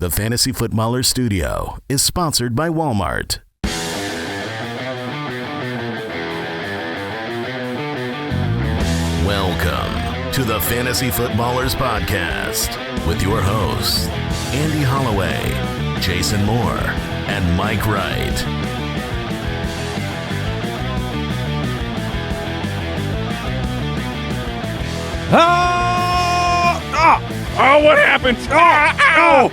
The Fantasy Footballers Studio is sponsored by Walmart. Welcome to the Fantasy Footballers Podcast with your hosts, Andy Holloway, Jason Moore, and Mike Wright. Oh, what happened? Oh!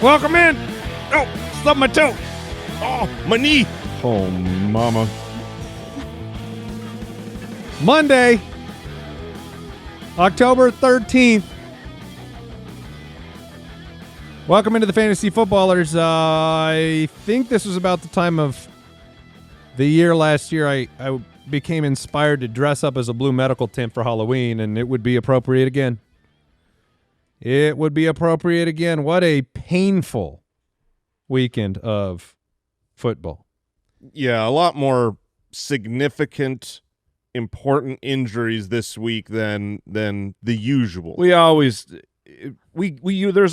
Welcome in. Oh, stubbed my toe. Oh, my knee. Oh, mama. Monday, October 13th. Welcome into the Fantasy Footballers. I think this was about the time of the year last year I became inspired to dress up as a blue medical tent for Halloween, and it would be appropriate again. It would be appropriate again. What a painful weekend of football. Yeah, a lot more significant, important injuries this week than the usual. There's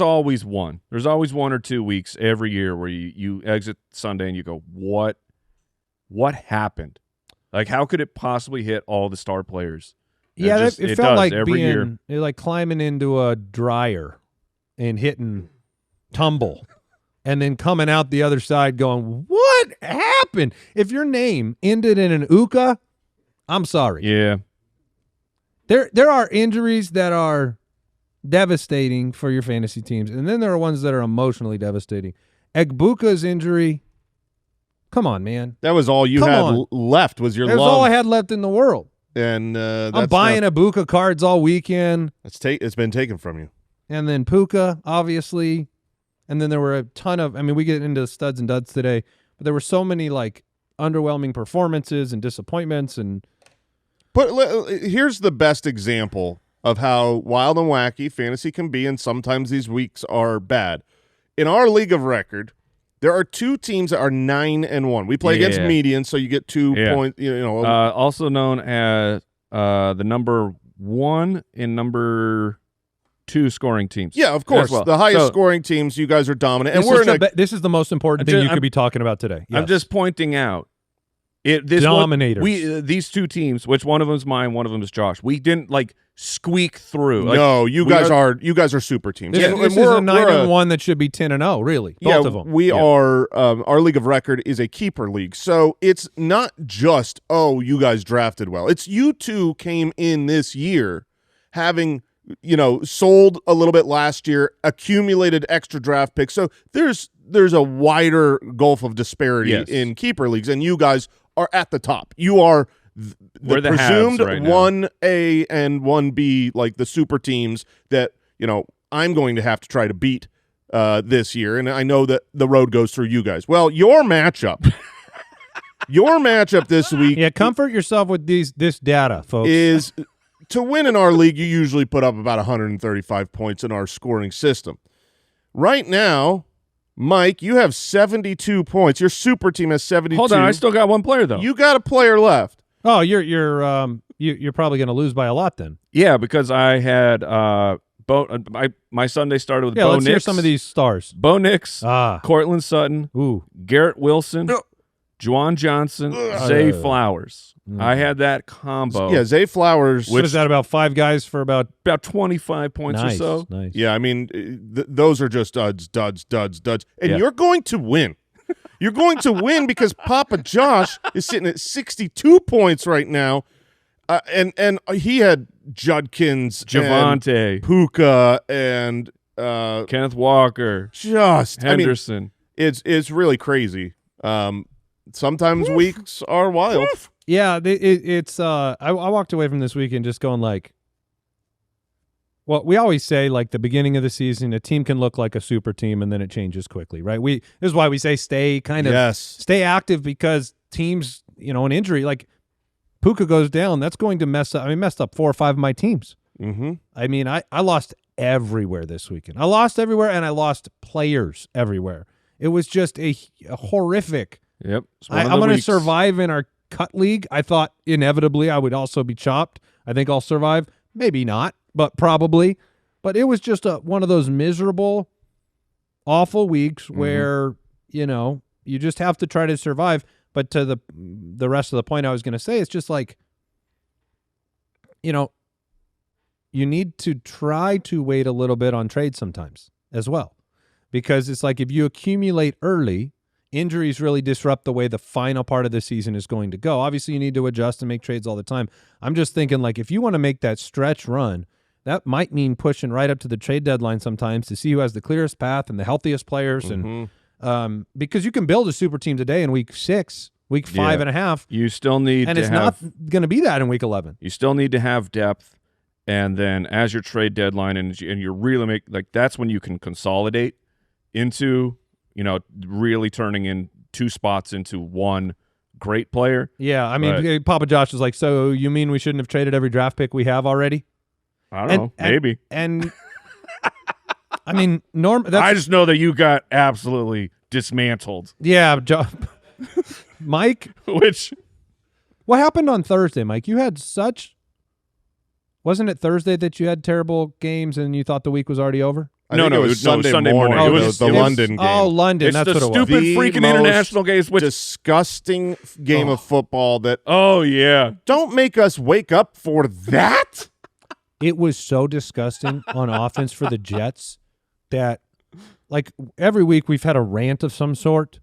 always one. There's always 1 or 2 weeks every year where you exit Sunday and you go, what happened? Like, how could it possibly hit all the star players? Yeah, it felt like every year. Like climbing into a dryer and hitting tumble and then coming out the other side going, what happened? If your name ended in an Uka, I'm sorry. Yeah. There are injuries that are devastating for your fantasy teams, and then there are ones that are emotionally devastating. Egbuka's injury, come on, man. That was all you had left was your love. That's all I had left in the world. And I'm buying Ibuka cards all weekend. It's been taken from you. And then Puka, obviously. And then there were a ton of, we get into studs and duds today, but there were so many like underwhelming performances and disappointments. But here's the best example of how wild and wacky fantasy can be, and sometimes these weeks are bad. In our league of record, there are 2 teams that are 9-1. We play against median, so you get 2 points. Also known as the number 1 and number 2 scoring teams. Yeah, of course. Well. The highest scoring teams, you guys are dominant. And this is the most important thing you could be talking about today. Yes. I'm just pointing out. Dominators. These 2 teams, which one of them is mine, one of them is Josh. We didn't squeak through. No, you guys are super teams. This is a 9-1 that should be 10-0. Really, both of them. We are. Our league of record is a keeper league, so it's not just you guys drafted well. It's you 2 came in this year having sold a little bit last year, accumulated extra draft picks. So there's a wider gulf of disparity in keeper leagues, and you guys are at the top. You are the presumed right 1A and 1B, like the super teams that I'm going to have to try to beat this year, and I know that the road goes through you guys. Well, your matchup this week. Yeah, comfort yourself with this data, folks. Is to win in our league, you usually put up about 135 points in our scoring system. Right now, Mike, you have 72 points. Your super team has 72. Hold on, I still got 1 player though. You got a player left. Oh, you're probably going to lose by a lot then. Yeah, because I had my Sunday started with Bo let's Nix. Hear some of these stars. Bo Nix, Cortland Sutton, Garrett Wilson, Juwan Johnson, Zay Flowers. I had that combo. Yeah, Zay Flowers. What is that, about 5 guys for about 25 points or so? Nice. Yeah, those are just duds. And you're going to win. You're going to win because Papa Josh is sitting at 62 points right now. And he had Judkins, Javonte, Puka, and Kenneth Walker, Henderson. It's really crazy. Sometimes weeks are wild. Yeah, it's. I walked away from this weekend just going like, well, we always say like the beginning of the season, a team can look like a super team and then it changes quickly, right? This is why we say stay active, because teams, an injury like Puka goes down, that's going to mess up. Messed up 4 or 5 of my teams. Mm-hmm. I lost everywhere this weekend. I lost everywhere, and I lost players everywhere. It was just a horrific. Yep. I'm going to survive in our cut league. I thought inevitably I would also be chopped. I think I'll survive. Maybe not, but probably. But it was just one of those miserable awful weeks where, you just have to try to survive. But to the rest of the point I was going to say, it's just like, you need to try to wait a little bit on trades sometimes as well. Because it's like if you accumulate early, injuries really disrupt the way the final part of the season is going to go. Obviously, you need to adjust and make trades all the time. I'm just thinking, like, if you want to make that stretch run, that might mean pushing right up to the trade deadline sometimes to see who has the clearest path and the healthiest players. And because you can build a super team today in week 6, week 5.5. You still need and to it's have, not going to be that in week 11. You still need to have depth. And then as your trade deadline and you're really that's when you can consolidate into, really turning in 2 spots into one great player. Yeah, I mean, Papa Josh is like, so you mean we shouldn't have traded every draft pick we have already? I don't know, maybe. And I mean, I just know that you got absolutely dismantled. Yeah, Mike. What happened on Thursday, Mike? You had wasn't it Thursday that you had terrible games and you thought the week was already over? No, it was Sunday morning. Oh, it was the London game. Oh, London. It's that's the what it was. stupid freaking international games. Disgusting game of football that. Oh, yeah. Don't make us wake up for that. It was so disgusting on offense for the Jets that, like, every week we've had a rant of some sort.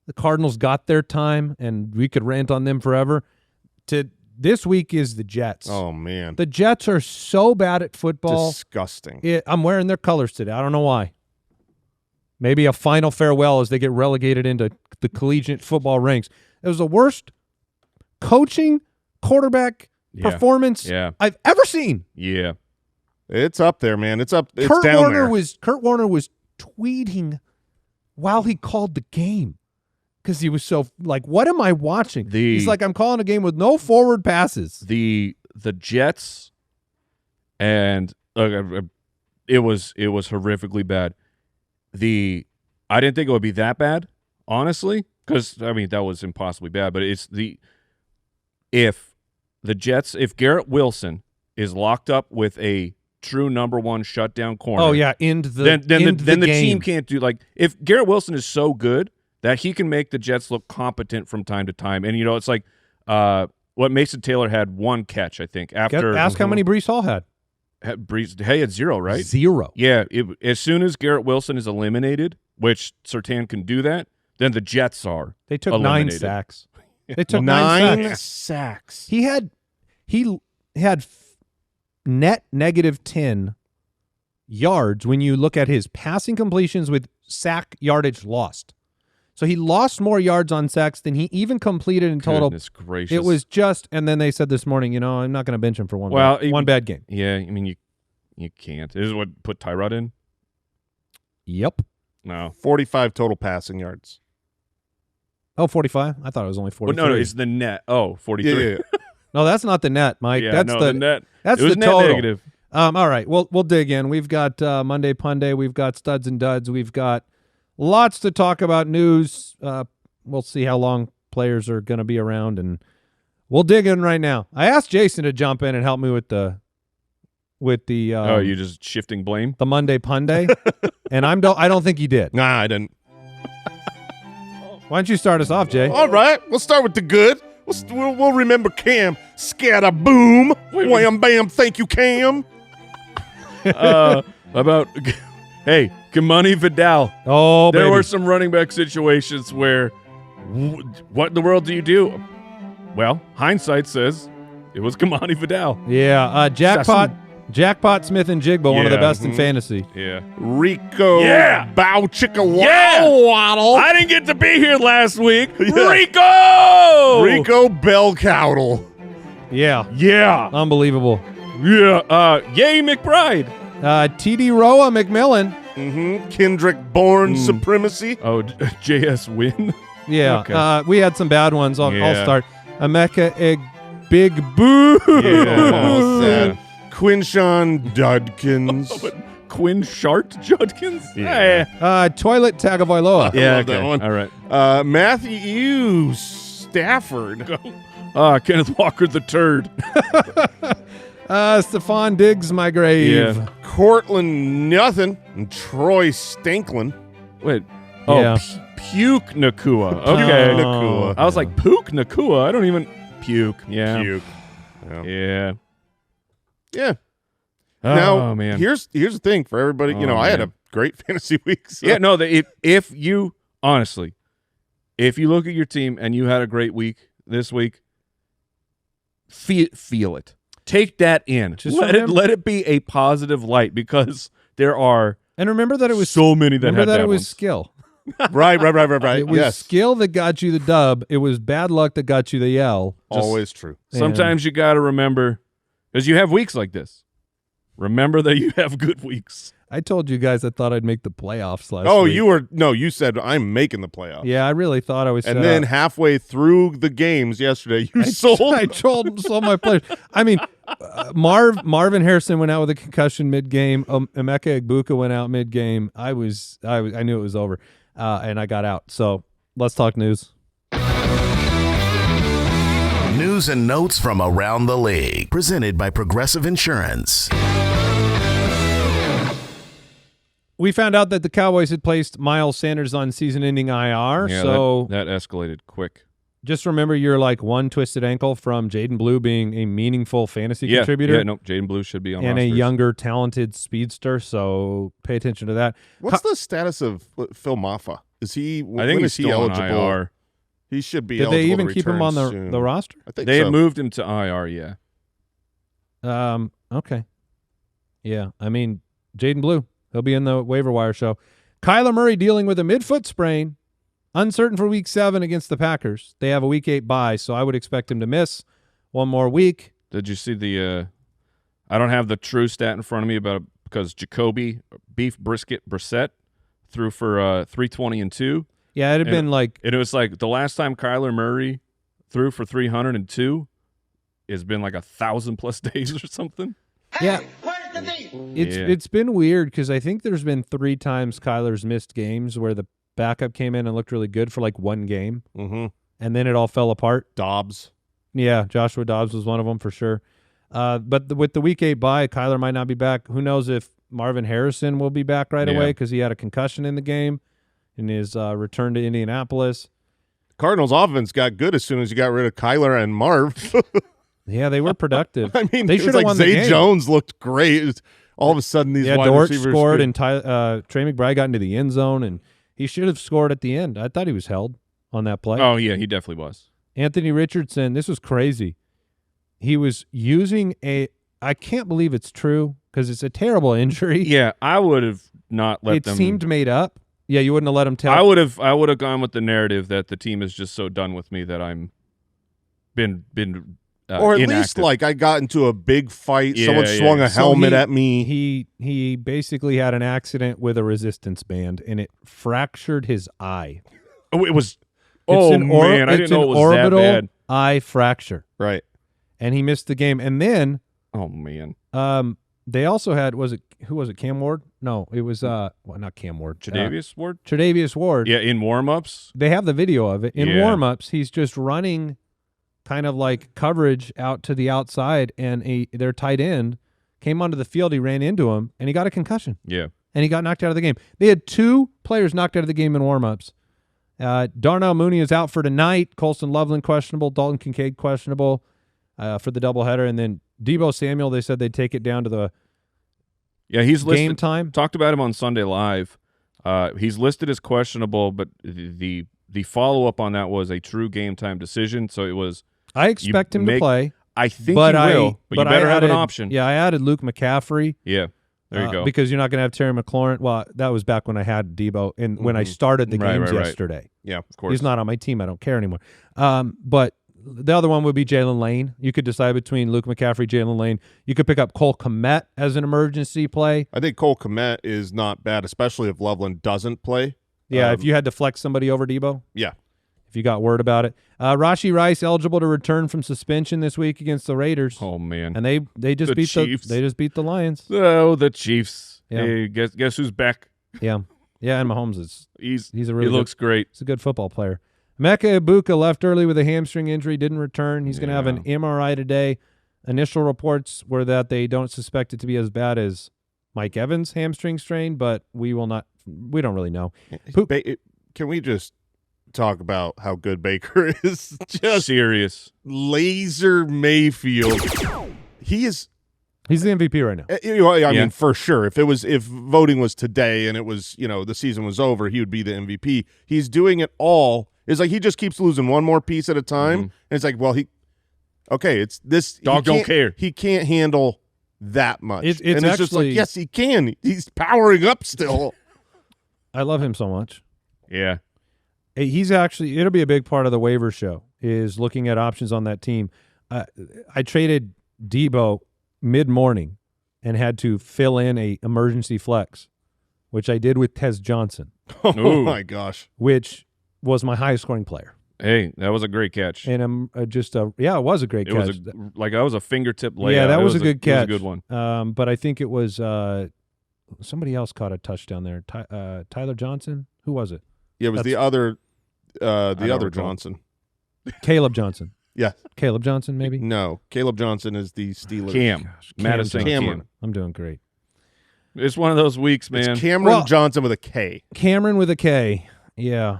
The Cardinals got their time, and we could rant on them forever. This week is the Jets. Oh, man. The Jets are so bad at football. Disgusting. I'm wearing their colors today. I don't know why. Maybe a final farewell as they get relegated into the collegiate football ranks. It was the worst coaching quarterback performance I've ever seen. Yeah. It's up there, man. It's up. It's Kurt down Warner there. Kurt Warner was tweeting while he called the game. Because he was so like, what am I watching? He's like, I'm calling a game with no forward passes. The Jets, and it was horrifically bad. I didn't think it would be that bad, honestly, because that was impossibly bad. But it's if Garrett Wilson is locked up with a true number 1 shutdown corner. Oh yeah, then the team can't do if Garrett Wilson is so good that he can make the Jets look competent from time to time. And, it's like what Mason Taylor had 1 catch, I think. Ask how many Breece Hall had. Breece had 0, right? 0. Yeah. As soon as Garrett Wilson is eliminated, which Surtain can do that, then the Jets are They took eliminated. 9 sacks. They took 9 sacks. He had net negative 10 yards when you look at his passing completions with sack yardage lost. So he lost more yards on sacks than he even completed in total. Goodness gracious. It was and then they said this morning, I'm not going to bench him for one bad game. Yeah, you can't. This is what put Tyrod in? Yep. No. 45 total passing yards. Oh, 45? I thought it was only 43. No, it's the net. Oh, 43. Yeah. No, that's not the net, Mike. Yeah, that's the net. That's it was the net total. Negative. All right, we'll dig in. We've got Monday Punday. We've got Studs and Duds. We've got lots to talk about. News. We'll see how long players are going to be around, and we'll dig in right now. I asked Jason to jump in and help me with the you're just shifting blame? The Monday Punday, and I don't think he did. Nah, I didn't. Why don't you start us off, Jay? All right, we'll start with the good. We'll remember Cam. Scatter boom. Wham bam. Thank you, Cam. About hey, Kamani Vidal. Oh, there baby. were some running back situations where what in the world do you do? Well, hindsight says it was Kamani Vidal. Yeah, Jackpot Smith and Jigba, one of the best in fantasy. Yeah. Rico. Yeah. Bow chicka waddle. I didn't get to be here last week. Yeah. Rico Bell Cowdle. Yeah. Yeah. Unbelievable. Yeah. Yay, McBride. TD Roa McMillan. Mm-hmm. Kendrick Bourne supremacy. Oh, JS Win. Yeah. Okay. We had some bad ones. I'll start. Emeka Big Boo. Yeah. Quinshawn Judkins. Quinn Shart Judkins? Yeah. Toilet Tagovailoa. Yeah, love that one. All right. Matthew Stafford. Kenneth Walker the Turd. Stephon Diggs, my grave. Yeah. Cortland Nothing. And Troy Stanklin. Wait. Oh, Yeah. Puke Nakua. Puke Okay. Nakua. I was like, Puke Nakua. I don't even puke. Yeah. Puke. Yeah. Yeah. Oh, Now, man. here's the thing for everybody. Oh, I had man. a great fantasy week. So. Yeah, no, if you honestly, if you look at your team and you had a great week this week, feel it. Take that in. Just let it be a positive light, because there are And remember that it was so many that remember had that bad it was ones. skill. Right. It was Yes. skill that got you the dub. It was bad luck that got you the L. Always true. Sometimes you got to remember, because you have weeks like this. Remember that you have good weeks. I told you guys I thought I'd make the playoffs last Oh, week. you said I'm making the playoffs. Yeah, I really thought I was And set then up. halfway through the games yesterday, you sold. I sold my players. I mean, Marvin Harrison went out with a concussion mid-game. Emeka Egbuka went out mid-game. I knew it was over, and I got out. So let's talk news. News and notes from around the league, presented by Progressive Insurance. We found out that the Cowboys had placed Miles Sanders on season-ending IR. Yeah, so that escalated quick. just remember you're like one twisted ankle from Jaden Blue being a meaningful fantasy contributor. Yeah, no, Jaden Blue should be on and a rosters. younger, talented speedster. So pay attention to that. What's the status of Phil Maffa? Is he? I when think is he's he still on eligible? IR. He should be. Did they eligible even to keep him return on soon. the roster? I think They so. had moved him to IR, yeah. Okay. Yeah, I mean, Jaden Blue, he'll be in the waiver wire show. Kyler Murray dealing with a midfoot sprain, uncertain for Week 7 against the Packers. They have a Week 8 bye, so I would expect him to miss one more week. Did you see the I don't have the true stat in front of me because Jacoby Beef Brisket Brissett threw for 320 and 2. Yeah, it had been like And it was like the last time Kyler Murray threw for 302 has been like 1,000+ days or something. yeah. Yeah. It's been weird because I think there's been 3 times Kyler's missed games where the backup came in and looked really good for like one game, and then it all fell apart. Dobbs. Yeah, Joshua Dobbs was one of them for sure. But with the Week 8 bye, Kyler might not be back. Who knows if Marvin Harrison will be back right away because he had a concussion in the game in his return to Indianapolis. Cardinals offense got good as soon as you got rid of Kyler and Marv. Yeah, they were productive. I mean, they it was should have like won the Zay game. Jones looked great. It was- all of a sudden, these wide Dort receivers scored, could- and Trey McBride got into the end zone, and he should have scored at the end. I thought he was held on that play. Oh, yeah, he definitely was. Anthony Richardson, this was crazy. He was using I can't believe it's true because it's a terrible injury. Yeah, I would have not let it them. seemed made up. Yeah, you wouldn't have let him tell. I would have gone with the narrative that the team is just so done with me that I'm been or at inactive. least like I got into a big fight. Someone Yeah, swung yeah. a So helmet at me. He basically had an accident with a resistance band, and it fractured his eye. Oh, it was. It's Oh an man, I didn't know it was that orbital bad. eye fracture, Right. and he missed the game. And then Oh man, they also had who was it? Cam Ward? No, it was not Cam Ward. Tre'Davious Ward. Tre'Davious Ward. Yeah, in warm-ups. They have the video of it. In Yeah. warm-ups, he's just running kind of like coverage out to the outside, and their tight end came onto the field. He ran into him, and he got a concussion, Yeah. and he got knocked out of the game. They had 2 players knocked out of the game in warm-ups. Darnell Mooney is out for tonight. Colston Loveland questionable. Dalton Kincaid questionable for the doubleheader. And then Deebo Samuel, they said they'd take it down to the Yeah, he's listed. game time. Talked about him on Sunday Live. He's listed as questionable, but the follow-up on that was a true game time decision. So it was. I expect him to play. I think but he will, but you better have an option. Yeah, I added Luke McCaffrey. Yeah, there you go. Because you're not going to have Terry McLaurin. Well, that was back when I had Debo and when I started the Right, games right. yesterday. Yeah. Of course. He's not on my team. I don't care anymore. But the other one would be Jalen Lane. You could decide between Luke McCaffrey, Jalen Lane. You could pick up Cole Kmet as an emergency play. I think Cole Kmet is not bad, especially if Loveland doesn't play. Yeah, if you had to flex somebody over Debo. Yeah. If you got word about it. Rashee Rice eligible to return from suspension this week against the Raiders. Oh man. And they just The beat Chiefs. they just beat the Lions. Oh, the Chiefs. Yeah. Hey, guess who's back? Yeah. Yeah, and Mahomes he's a really he looks great. He's a good football player. Emeka Egbuka left early with a hamstring injury, didn't return. He's going to have an MRI today. Initial reports were that they don't suspect it to be as bad as Mike Evans hamstring strain, but we don't really know. Can we just talk about how good Baker is? Just serious. Laser Mayfield. He's the MVP right now. I mean, for sure. If voting was today and it was, the season was over, he would be the MVP. He's doing it all. It's like he just keeps losing one more piece at a time. And it's like, well, it's this. Dog don't care. He can't handle that much. It's actually, just like, yes, he can. He's powering up still. I love him so much. Yeah. He's it'll be a big part of the waiver show, is looking at options on that team. I traded Debo mid-morning and had to fill in a emergency flex, which I did with Tez Johnson. Oh, my gosh. Which was my highest scoring player. Hey, that was a great catch. And I'm it was a great catch. That was a fingertip layup. Yeah, that was a good catch. It was a good one. But I think it was somebody else caught a touchdown there. Tyler Johnson? Who was it? Yeah, it was the other Johnson. Caleb Johnson. Yeah. Caleb Johnson, maybe? No. Caleb Johnson is the Steelers. Madison Cameron. I'm doing great. It's one of those weeks, man. It's Cameron Johnson with a K. Cameron with a K. Yeah.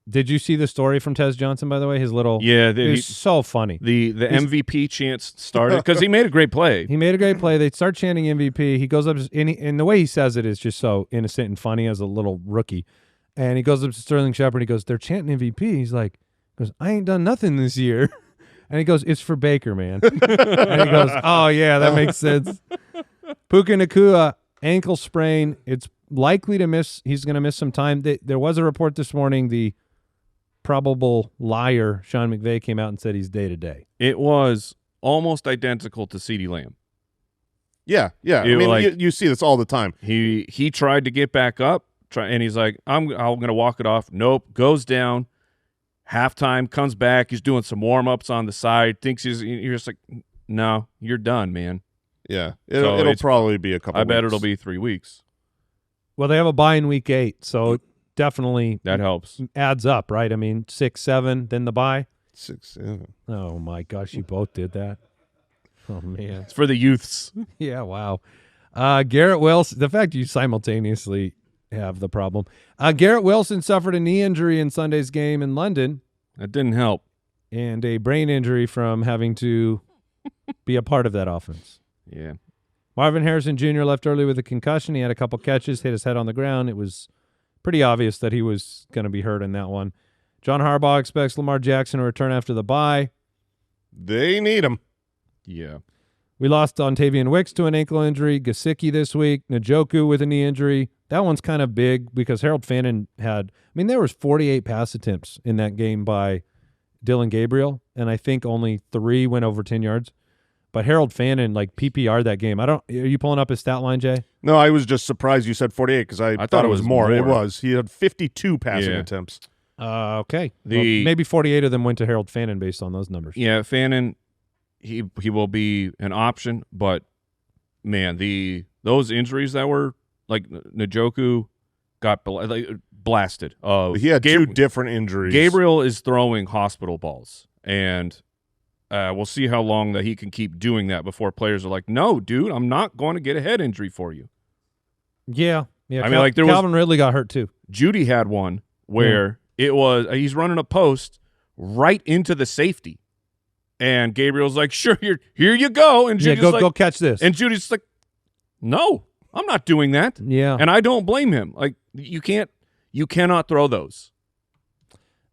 Did you see the story from Tez Johnson, by the way? His little it's so funny. The MVP chants started because he made a great play. He made a great play. They start chanting MVP. He goes up and the way he says it is just so innocent and funny as a little rookie. And he goes up to Sterling Shepard. He goes, "They're chanting MVP." He's like, "I ain't done nothing this year." And he goes, "It's for Baker, man." And he goes, "Oh yeah, that makes sense." Puka Nacua, ankle sprain. It's likely to miss. He's going to miss some time. There was a report this morning. The probable liar, Sean McVay, came out and said he's day-to-day. It was almost identical to CeeDee Lamb. Yeah. I mean, you see this all the time. He tried to get back up, and he's like, I'm going to walk it off. Nope, goes down. Halftime, comes back. He's doing some warm-ups on the side. You're just like, no, you're done, man. Yeah, it'll probably be a couple I weeks. bet it'll be 3 weeks. Well, they have a bye in week 8, so definitely that helps. Adds up, right? I mean, 6, 7, then the bye. 6, 7. Oh my gosh, you both did that. Oh man, it's for the youths. Yeah, wow. Garrett Wilson. The fact you simultaneously have the problem. Garrett Wilson suffered a knee injury in Sunday's game in London. That didn't help, and a brain injury from having to be a part of that offense. Yeah. Marvin Harrison Jr. left early with a concussion. He had a couple catches, hit his head on the ground. It was pretty obvious that he was going to be hurt in that one. John Harbaugh expects Lamar Jackson to return after the bye. They need him. Yeah. We lost Dontavian Wicks to an ankle injury. Gesicki this week. Njoku with a knee injury. That one's kind of big because Harold Fannin there was 48 pass attempts in that game by Dylan Gabriel, and I think only 3 went over 10 yards. But Harold Fannin, PPR that game. Are you pulling up his stat line, Jay? No, I was just surprised you said 48 because I thought it was more. It was. He had 52 passing attempts. Okay. Maybe 48 of them went to Harold Fannin based on those numbers. Yeah, Fannin, he will be an option, but man, those injuries that were Njoku got blasted. He had 2 different injuries. Gabriel is throwing hospital balls, and we'll see how long that he can keep doing that before players are like, no, dude, I'm not going to get a head injury for you. Yeah. I mean, Calvin Ridley got hurt too. Judy had one where it was he's running a post right into the safety, and Gabriel's like, sure, here you go, and Judy's go catch this, and Judy's like, no, I'm not doing that. Yeah, and I don't blame him. You cannot throw those.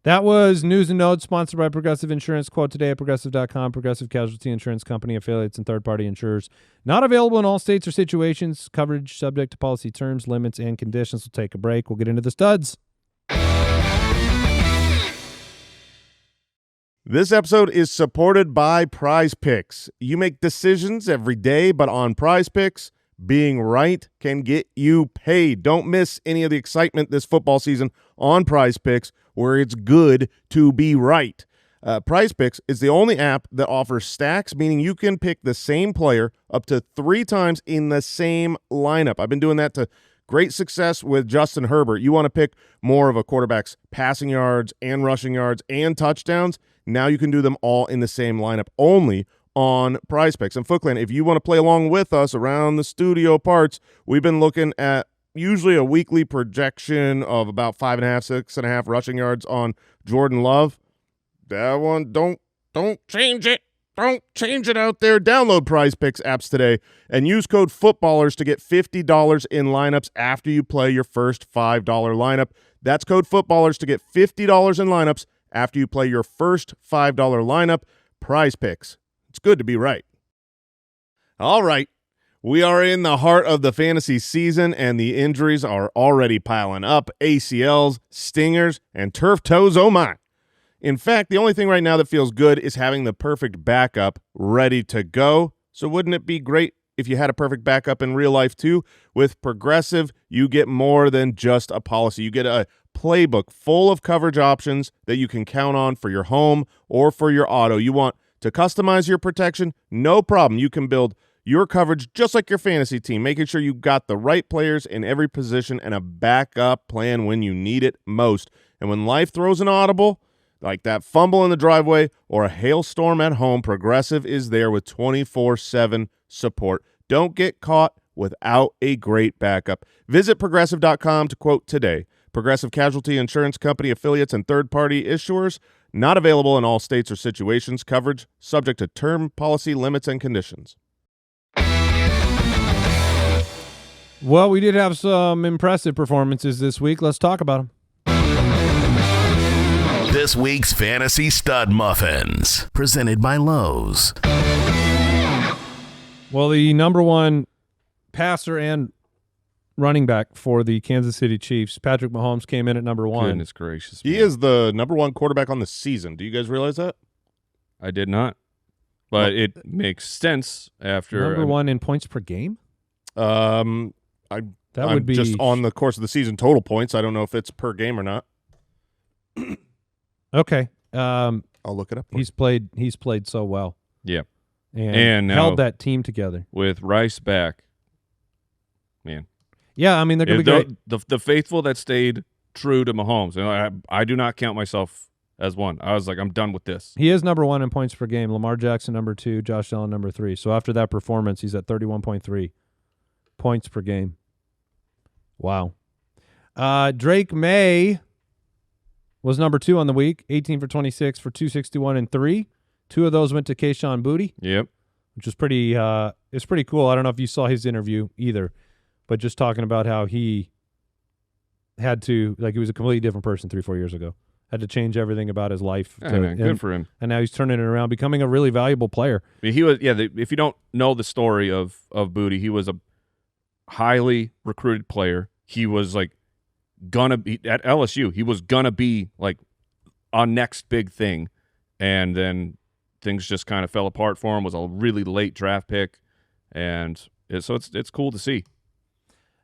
That was News and Notes, sponsored by Progressive Insurance. Quote today at Progressive.com. Progressive Casualty Insurance Company, affiliates, and third-party insurers. Not available in all states or situations. Coverage subject to policy terms, limits, and conditions. We'll take a break. We'll get into the studs. This episode is supported by Prize Picks. You make decisions every day, but on Prize Picks, being right can get you paid. Don't miss any of the excitement this football season on Prize Picks, where it's good to be right. Prize Picks is the only app that offers stacks, meaning you can pick the same player up to 3 times in the same lineup. I've been doing that to great success with Justin Herbert. You want to pick more of a quarterback's passing yards and rushing yards and touchdowns? Now you can do them all in the same lineup only on Prize Picks. And Foot Clan, if you want to play along with us around the studio parts, we've been looking at usually a weekly projection of about 5.5, 6.5 rushing yards on Jordan Love. That one, don't change it. Don't change it out there. Download Prize Picks apps today and use code FOOTBALLERS to get $50 in lineups after you play your first $5 lineup. That's code FOOTBALLERS to get $50 in lineups after you play your first $5 lineup. Prize Picks. It's good to be right. All right. We are in the heart of the fantasy season, and the injuries are already piling up. ACLs, stingers, and turf toes, oh my. In fact, the only thing right now that feels good is having the perfect backup ready to go. So wouldn't it be great if you had a perfect backup in real life too? With Progressive, you get more than just a policy. You get a playbook full of coverage options that you can count on for your home or for your auto. You want to customize your protection? No problem. You can build your coverage just like your fantasy team, making sure you got the right players in every position and a backup plan when you need it most. And when life throws an audible, like that fumble in the driveway or a hailstorm at home, Progressive is there with 24/7 support. Don't get caught without a great backup. Visit Progressive.com to quote today. Progressive Casualty Insurance Company affiliates and third-party issuers. Not available in all states or situations. Coverage subject to term, policy, limits, and conditions. Well, we did have some impressive performances this week. Let's talk about them. This week's Fantasy Stud Muffins, presented by Lowe's. Well, the number one passer and running back for the Kansas City Chiefs, Patrick Mahomes, came in at number one. Goodness gracious. He man. is the number one quarterback on the season. Do you guys realize that? I did not. But it makes sense after. Number one in points per game? I'm would be just on the course of the season total points. I don't know if it's per game or not. Okay. I'll look it up. He's played so well. Yeah. And now, held that team together. With Rice back, man. Yeah, I mean, they're going to be great. The faithful that stayed true to Mahomes. And I do not count myself as one. I was like, I'm done with this. He is number one in points per game. Lamar Jackson, number 2. Josh Allen, number 3. So after that performance, he's at 31.3 points per game. Wow. Drake May was number 2 on the week, 18 for 26 for 261 and 3. 2 of those went to Kayshon Boutte. Yep. Which is pretty it's pretty cool. I don't know if you saw his interview either, but just talking about how he had to, like, he was a completely different person 3-4 years ago. Had to change everything about his life. Good for him. And now he's turning it around, becoming a really valuable player. I mean, he was, if you don't know the story of Boutte, he was a highly recruited player. He was like gonna be at LSU. He was gonna be like our next big thing, and then things just kind of fell apart for him. Was a really late draft pick, and so it's cool to see.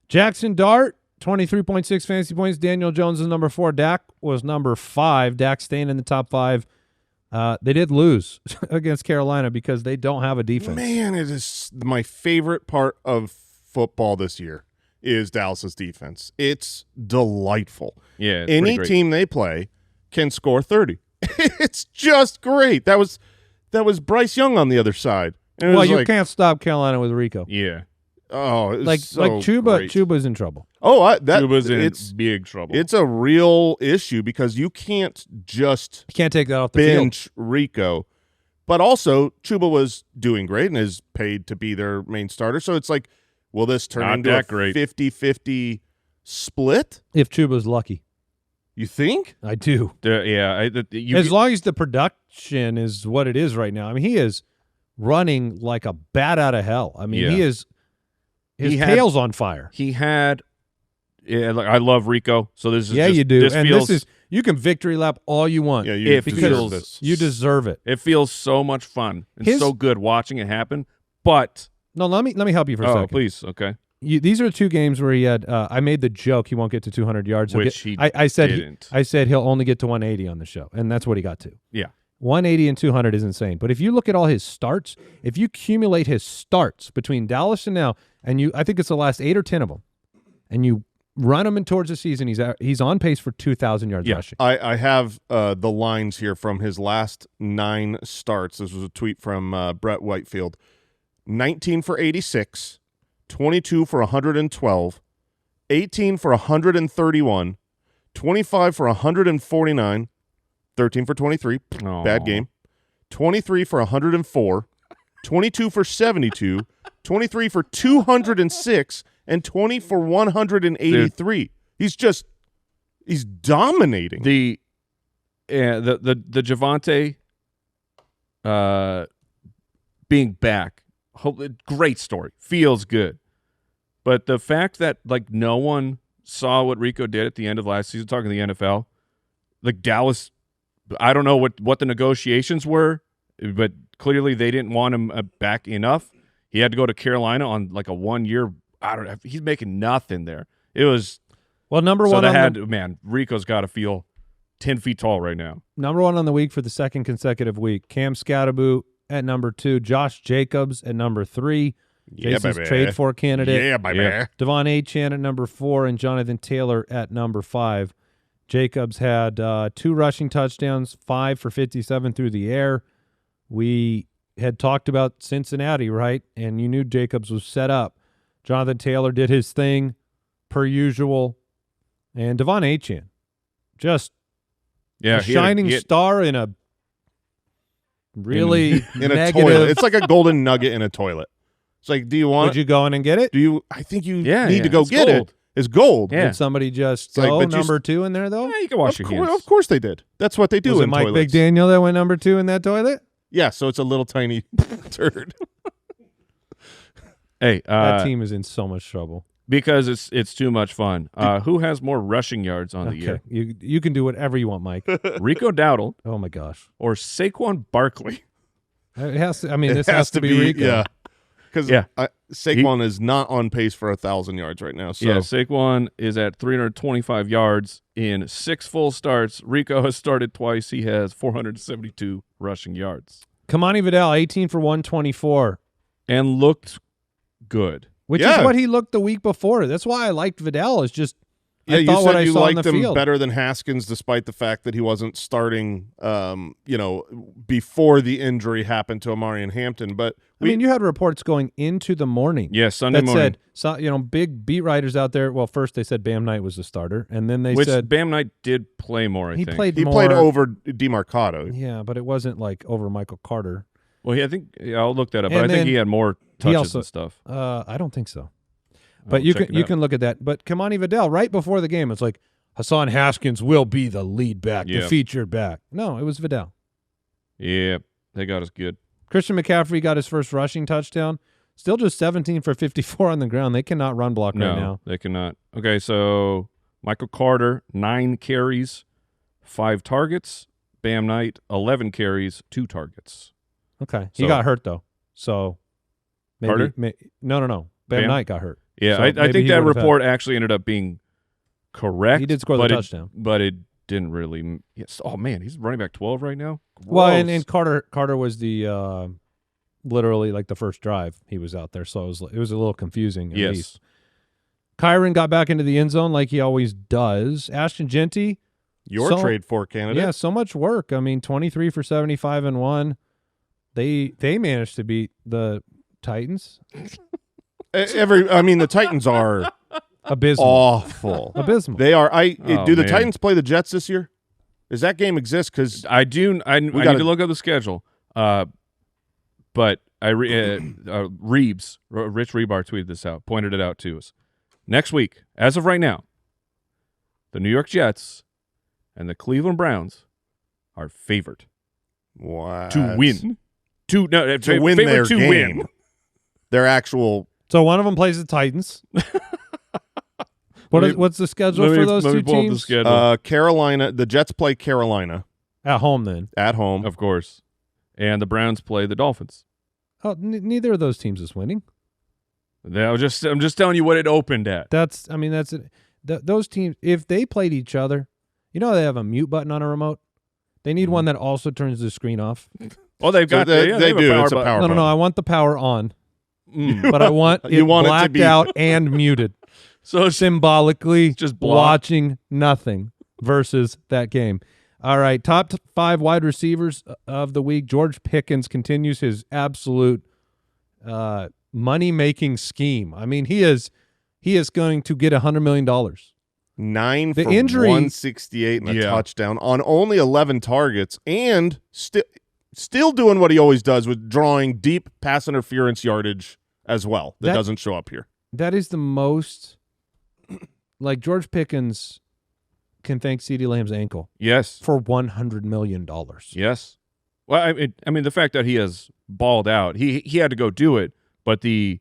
Jackson Dart, 23.6 fantasy points. Daniel Jones is number 4. Dak was number 5. Dak staying in the top 5. They did lose against Carolina because they don't have a defense. Man, it is my favorite part of football this year is Dallas's defense. It's delightful. Yeah, it's any team they play can score 30. It's just great. That was Bryce Young on the other side. Well, you can't stop Carolina with Rico. Yeah. Oh, like Chuba. Great. Chuba's in trouble. Oh, Chuba's in big trouble. It's a real issue because you can't just take that off the bench field. Rico, but also Chuba was doing great and is paid to be their main starter. So it's like, will this turn into a 50-50 split? If Chuba's lucky, you think? I do. As long as the production is what it is right now. I mean, he is running like a bat out of hell. I mean, he is. His tail's on fire. He had. Yeah, like, I love Rico. So this is you do. This is you can victory lap all you want. Yeah, because you deserve it. It feels so much fun and so good watching it happen. But no, let me help you for a second. Oh, please, okay. These are 2 games where he had. I made the joke he won't get to 200 yards. I said he'll only get to 180 on the show, and that's what he got to. Yeah. 180 and 200 is insane. But if you look at all his starts, if you accumulate his starts between Dallas and now, and I think it's the last 8 or 10 of them, and you run him in towards the season. He's on pace for 2,000 yards rushing. I have the lines here from his last 9 starts. This was a tweet from Brett Whitefield. 19 for 86, 22 for 112, 18 for 131, 25 for 149, 13 for 23, bad game, 23 for 104, 22 for 72, 23 for 206, and 20 for 183. Dude. He's dominating. The Javonte being back, great story. Feels good. But the fact that like no one saw what Rico did at the end of last season, talking the NFL, like Dallas, I don't know what the negotiations were, but clearly they didn't want him back enough. He had to go to Carolina on like a 1-year. I don't know. He's making nothing there. It was number one. Man, Rico's got to feel 10 feet tall right now. Number 1 on the week for the second consecutive week. Cam Scatterboot at number 2. Josh Jacobs at number 3. Jason's trade for candidate. Yeah, baby. Yeah. Devon Achane at number 4 and Jonathan Taylor at number 5. Jacobs had 2 rushing touchdowns, 5 for 57 through the air. We had talked about Cincinnati, right? And you knew Jacobs was set up. Jonathan Taylor did his thing per usual. And Devon Achane, just a shining star in a really in negative. A toilet. It's like a golden nugget in a toilet. It's like, do you want? Would you go in and get it? Do you? I think you need to go get gold. it. It's gold. Yeah. Did somebody just go number 2 in there though? Yeah, you can wash your hands. Of course they did. That's what they do Was in it Mike toilets. Big Daniel that went number 2 in that toilet? Yeah, so it's a little tiny turd. Hey, that team is in so much trouble because it's too much fun. Who has more rushing yards on the year? You can do whatever you want, Mike. Rico Dowdle. Oh my gosh. Or Saquon Barkley. It has to. I mean, this has to be Rico. Yeah, because Saquon is not on pace for 1,000 yards right now. So. Yeah, Saquon is at 325 yards in 6 full starts. Rico has started twice. He has 472 rushing yards. Kamani Vidal, 18 for 124. And looked good. Which is what he looked the week before. That's why I liked Vidal. Is just Yeah, I you thought said what I you saw liked on the him field. better than Haskins, despite the fact that he wasn't starting, before the injury happened to Amari and Hampton. But I mean, you had reports going into the morning. Yeah, Sunday morning. Said, big beat writers out there. Well, first they said Bam Knight was the starter, and then they Which said Bam Knight did play more. I think played he more. played over DeMarcado. Yeah, but it wasn't like over Michael Carter. Well, I think I'll look that up. But I think he had more touches and stuff. I don't think so. But you can look at that. But Kamani Vidal, right before the game, it's like Hassan Haskins will be the lead back, the featured back. No, it was Vidal. Yeah, they got us good. Christian McCaffrey got his first rushing touchdown. Still just 17 for 54 on the ground. They cannot run block right now. No, they cannot. Okay, so Michael Carter, 9 carries, 5 targets. Bam Knight, 11 carries, 2 targets. Okay. He got hurt, though. So maybe. Carter? No. Bam Knight got hurt. Yeah, So I think that report actually ended up being correct. He did score the touchdown. But it didn't really. Yes. Oh, man, he's running back 12 right now? Gross. Well, and Carter was the literally like the first drive he was out there. So it was a little confusing. At least. Kyron got back into the end zone like he always does. Ashton Genty. Your trade for candidate. Yeah, so much work. I mean, 23 for 75 and 1. They managed to beat the Titans. The Titans are abysmal. Awful. Abysmal. They are. Do the Titans play the Jets this year? Does that game exist? Because I do. I need to look up the schedule. But Reeves, Rich Rebar tweeted this out, pointed it out to us. Next week, as of right now, the New York Jets and the Cleveland Browns are favored to win. To win their game. Win. Their actual. So one of them plays the Titans. What's the schedule for those two teams? Carolina. The Jets play Carolina at home. Then at home, of course, and the Browns play the Dolphins. Oh, neither of those teams is winning. I'm just telling you what it opened at. That's those teams. If they played each other, they have a mute button on a remote. They need one that also turns the screen off. Oh, they've got they do. It's a power button. No. I want the power on, but I want it want blacked it to be out and muted. So symbolically just block. watching nothing versus that game. All right, top 5 wide receivers of the week. George Pickens continues his absolute money-making scheme. I mean, he is going to get $100 million. 9 The for injury- 168 and a touchdown on only 11 targets, and still doing what he always does with drawing deep pass interference yardage as well. That doesn't show up here. That is the most like George Pickens can thank CeeDee Lamb's ankle Yes. for $100 million. Yes. Well, I mean, the fact that he has balled out, he had to go do it, but the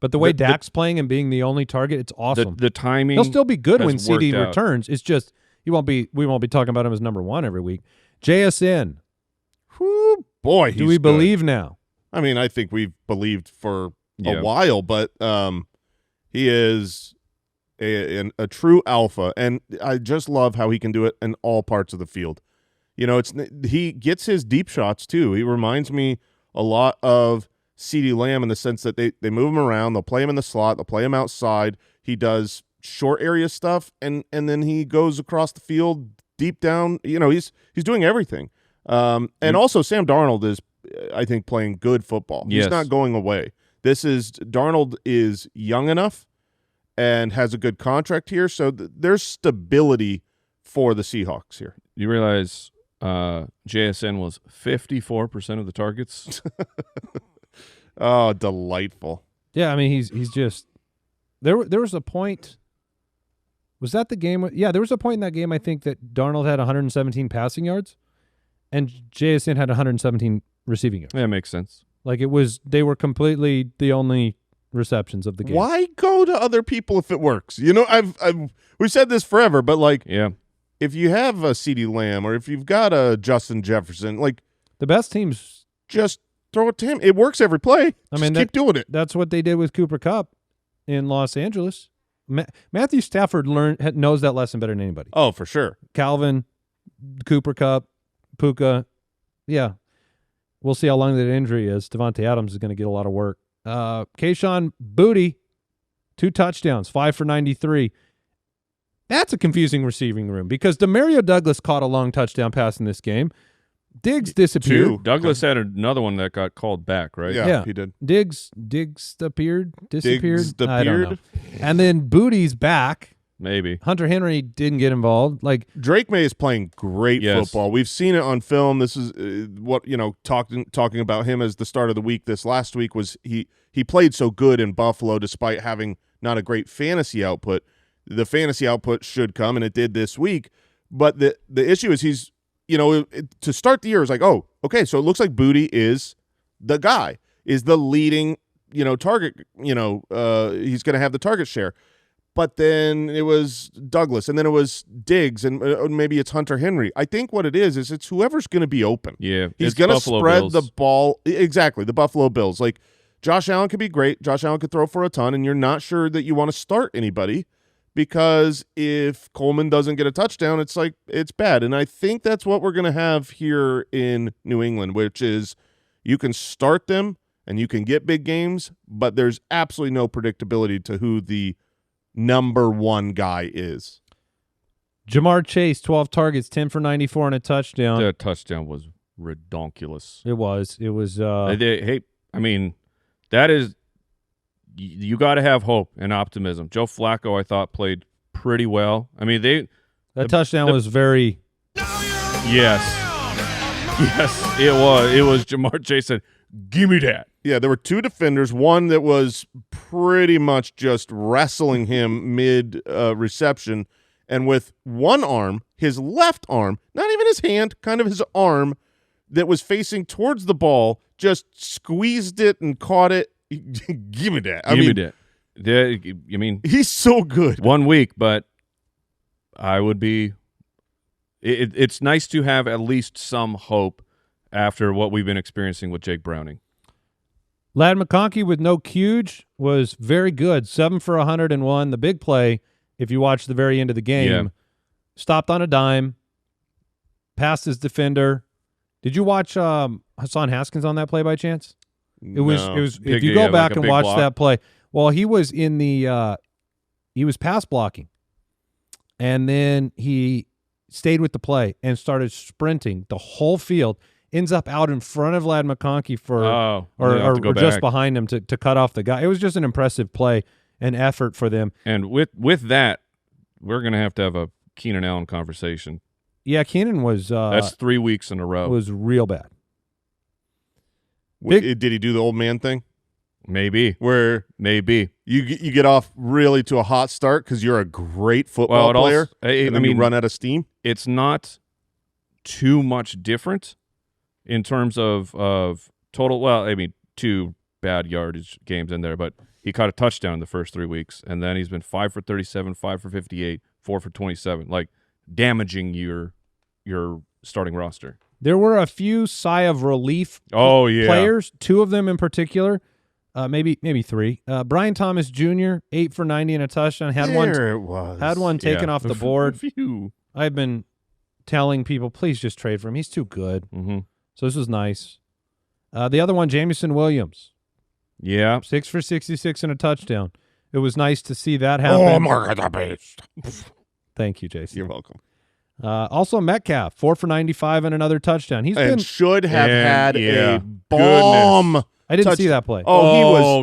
way Dak's playing and being the only target, it's awesome. the timing. He'll still be good when has CD worked out. returns. It's just we won't be talking about him as number 1 every week. JSN, Whew, boy, do we believe now? I mean, I think we've believed for Yeah. a while, but he is a true alpha, and I just love how he can do it in all parts of the field. You know, he gets his deep shots too. He reminds me a lot of CeeDee Lamb in the sense that they move him around, they'll play him in the slot, they'll play him outside. He does short area stuff, and then he goes across the field deep down. You know, he's doing everything. And also Sam Darnold is, I think, playing good football. Yes. He's not going away. Darnold is young enough and has a good contract here, so there's stability for the Seahawks here. You realize JSN was 54% of the targets. Oh, delightful. Yeah, I mean he's just there was a point. Was that the game? Yeah, there was a point in that game I think that Darnold had 117 passing yards and JSN had 117 receiving yards. Yeah, makes sense. Like they were completely the only receptions of the game. Why go to other people if it works? You know, we've said this forever, but like, Yeah. if you have a CeeDee Lamb or if you've got a Justin Jefferson, like, The best teams, just throw it to him. It works every play. Just keep doing it. that's what they did with Cooper Kupp in Los Angeles. Matthew Stafford knows that lesson better than anybody. Oh, for sure. Calvin, Cooper Kupp, Puka. Yeah. We'll see how long that injury is. Devontae Adams is going to get a lot of work. Kayshon Boutte, 2 touchdowns, 5 for 93. That's a confusing receiving room because Demario Douglas caught a long touchdown pass in this game. Diggs disappeared. 2. Douglas had another one that got called back, right? Yeah, he did. Diggs disappeared. Diggs I don't know. And then Bootie's back. Maybe. Hunter Henry didn't get involved. Like Drake May is playing great Yes. football. We've seen it on film. This is what, you know, talking about him as the start of the week. This last week was he played so good in Buffalo despite having not a great fantasy output. The fantasy output should come, and it did this week. But the issue is he's, you know, to start the year, it's like, oh, okay, so it looks like Boutte is the guy, is the leading, you know, target, you know, he's going to have the target share. But then it was Douglas, and then it was Diggs, and maybe it's Hunter Henry. I think what it is it's whoever's going to be open. Yeah. He's it's going to Buffalo spread Bills. the ball. Exactly, the Buffalo Bills. Like, Josh Allen could be great. Josh Allen could throw for a ton, and you're not sure that you want to start anybody because if Coleman doesn't get a touchdown, it's like it's bad. And I think that's what we're going to have here in New England, which is you can start them and you can get big games, but there's absolutely no predictability to who the number 1 guy is. Jamar Chase, 12 targets, 10 for 94 and a touchdown. That touchdown was redonkulous. It was. Hey, I mean, that is you got to have hope and optimism. Joe Flacco, I thought, played pretty well. I mean, that touchdown was very. Yes, it was. It was Jamar Chase said, "Give me that." Yeah, there were 2 defenders, one that was pretty much just wrestling him mid-reception, and with one arm, his left arm, not even his hand, kind of his arm that was facing towards the ball, just squeezed it and caught it. Give me that. Give me that. I mean, he's so good. 1 week, but I would be it's nice to have at least some hope after what we've been experiencing with Jake Browning. Ladd McConkey with no Cuge was very good. 7 for 101. The big play, if you watch the very end of the game, stopped on a dime, passed his defender. Did you watch Hassan Haskins on that play by chance? It was. If you go back and watch that play, well, he was in the he was pass blocking. And then he stayed with the play and started sprinting the whole field, ends up out in front of Ladd McConkey or just behind him to cut off the guy. It was just an impressive play and effort for them. And with that, we're going to have a Keenan Allen conversation. Yeah, Keenan was that's 3 weeks in a row. Was real bad. Did he do the old man thing? Maybe. Maybe. You get off really to a hot start because you're a great football player, and then you run out of steam? It's not too much different in terms of total. Well, I mean, 2 bad yardage games in there, but he caught a touchdown in the first 3 weeks, and then he's been 5 for 37, 5 for 58, 4 for 27, like damaging your starting roster. There were a few sigh of relief players, 2 of them in particular. Maybe 3. Brian Thomas Jr., 8 for 90 and a touchdown. Had one taken off the board. I've been telling people, please just trade for him. He's too good. Mm-hmm. So this was nice. The other one, Jamison Williams. Yeah. 6 for 66 and a touchdown. It was nice to see that happen. Oh, Mark the Beast. Thank you, Jason. You're welcome. Also, Metcalf, 4 for 95 and another touchdown. Should have had a bomb. Goodness. I didn't see that play.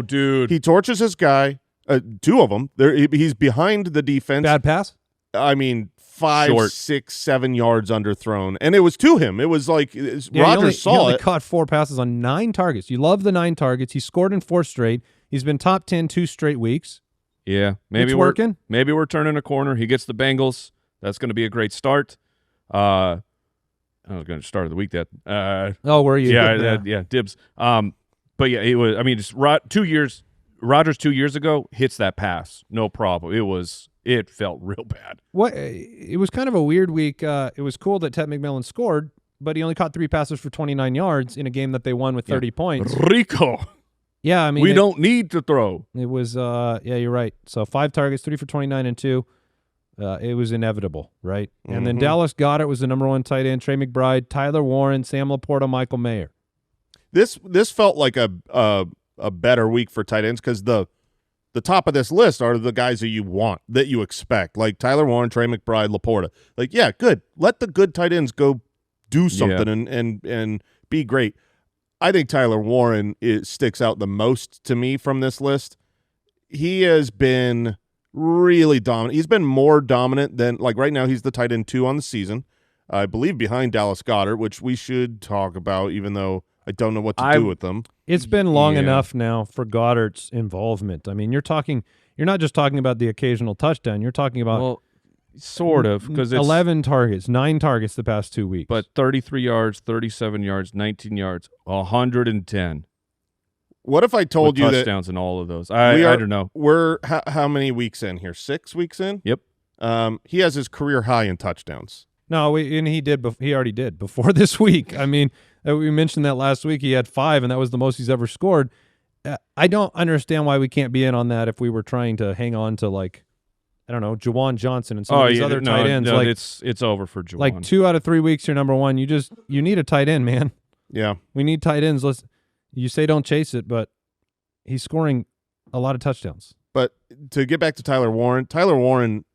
Dude. He torches his guy. 2 of them. He's behind the defense. Bad pass? I mean, 5, 6, 7 yards underthrown. And it was to him. It was like Rodgers saw he only it. Caught 4 passes on 9 targets. You love the 9 targets. He scored in 4 straight. He's been top 10 2 straight weeks. Yeah. Maybe it's working. Maybe we're turning a corner. He gets the Bengals. That's going to be a great start. I was going to start of the week that. Were you? Yeah, dibs. But yeah, it was. I mean, just 2 years. Rodgers 2 years ago hits that pass, no problem. It felt real bad. It was kind of a weird week. It was cool that Ted McMillan scored, but he only caught 3 passes for 29 yards in a game that they won with 30 points. Rico. Yeah, I mean, we don't need to throw. It was. Yeah, you're right. So 5 targets, 3 for 29 and 2. It was inevitable, right? Mm-hmm. And then Dallas Goedert was the number 1 tight end. Trey McBride, Tyler Warren, Sam Laporta, Michael Mayer. This felt like a better week for tight ends because the top of this list are the guys that you want, that you expect, like Tyler Warren, Trey McBride, Laporta. Like, yeah, good. Let the good tight ends go do something and be great. I think Tyler Warren sticks out the most to me from this list. He has been really dominant. He's been more dominant than, like, right now he's the tight end 2 on the season, I believe, behind Dallas Goedert, which we should talk about, even though I don't know what to do with them. It's been long enough now for Goddard's involvement. I mean, you're not just talking about the occasional touchdown. You're talking about sort of, because it's 11 targets, 9 targets the past 2 weeks. But 33 yards, 37 yards, 19 yards, 110. What if I told you touchdowns in all of those? I don't know. We're how many weeks in here? 6 weeks in? Yep. He has his career high in touchdowns. No, and he already did before this week. I mean, we mentioned that last week. He had 5, and that was the most he's ever scored. I don't understand why we can't be in on that if we were trying to hang on to, like, I don't know, Juwan Johnson and some of these other tight ends. No, like, it's over for Juwan. Like 2 out of 3 weeks, you're number 1. You need a tight end, man. Yeah. We need tight ends. You say don't chase it, but he's scoring a lot of touchdowns. But to get back to Tyler Warren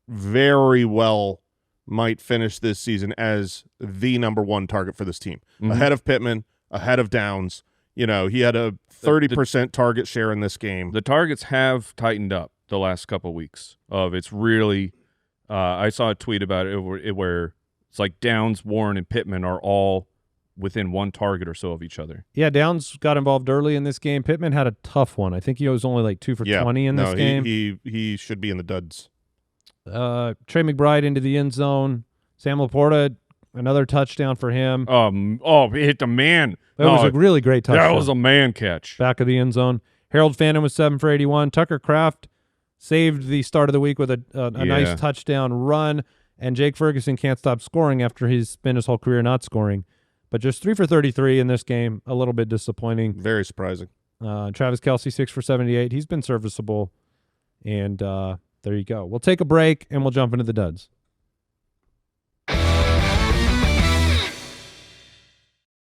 very well might finish this season as the number 1 target for this team, ahead of Pittman, ahead of Downs. You know, he had a 30% target share in this game. The targets have tightened up the last couple of weeks. It's really, I saw a tweet about it where it's like Downs, Warren, and Pittman are all within 1 target or so of each other. Yeah, Downs got involved early in this game. Pittman had a tough one. I think he was only like 2 for 20 in this game. He should be in the duds. Trey McBride into the end zone. Sam Laporta, another touchdown for him. He hit the man. That was a really great touchdown. That was a man catch. Back of the end zone. Harold Phantom was 7 for 81. Tucker Kraft saved the start of the week with a nice touchdown run. And Jake Ferguson can't stop scoring after he's spent his whole career not scoring. But just 3 for 33 in this game, a little bit disappointing. Very surprising. Travis Kelce, 6 for 78. He's been serviceable. And there you go. We'll take a break, and we'll jump into the duds.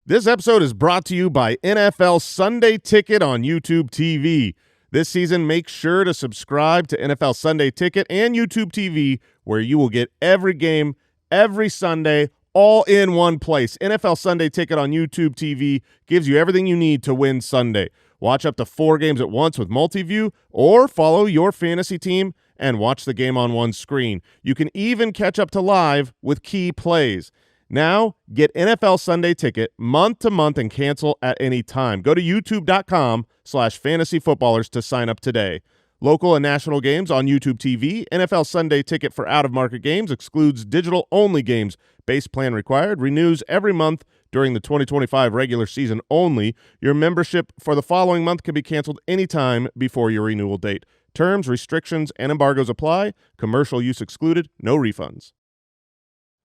This episode is brought to you by NFL Sunday Ticket on YouTube TV. This season, make sure to subscribe to NFL Sunday Ticket and YouTube TV, where you will get every game every Sunday, all in one place. NFL Sunday Ticket on YouTube TV gives you everything you need to win Sunday. Watch up to 4 games at once with Multiview, or follow your fantasy team and watch the game on one screen. You can even catch up to live with key plays. Now, get NFL Sunday Ticket month to month and cancel at any time. Go to youtube.com/fantasyfootballers to sign up today. Local and national games on YouTube TV. NFL Sunday Ticket for out-of-market games excludes digital-only games. Base plan required. Renews every month during the 2025 regular season only. Your membership for the following month can be canceled anytime before your renewal date. Terms, restrictions, and embargoes apply. Commercial use excluded. No refunds.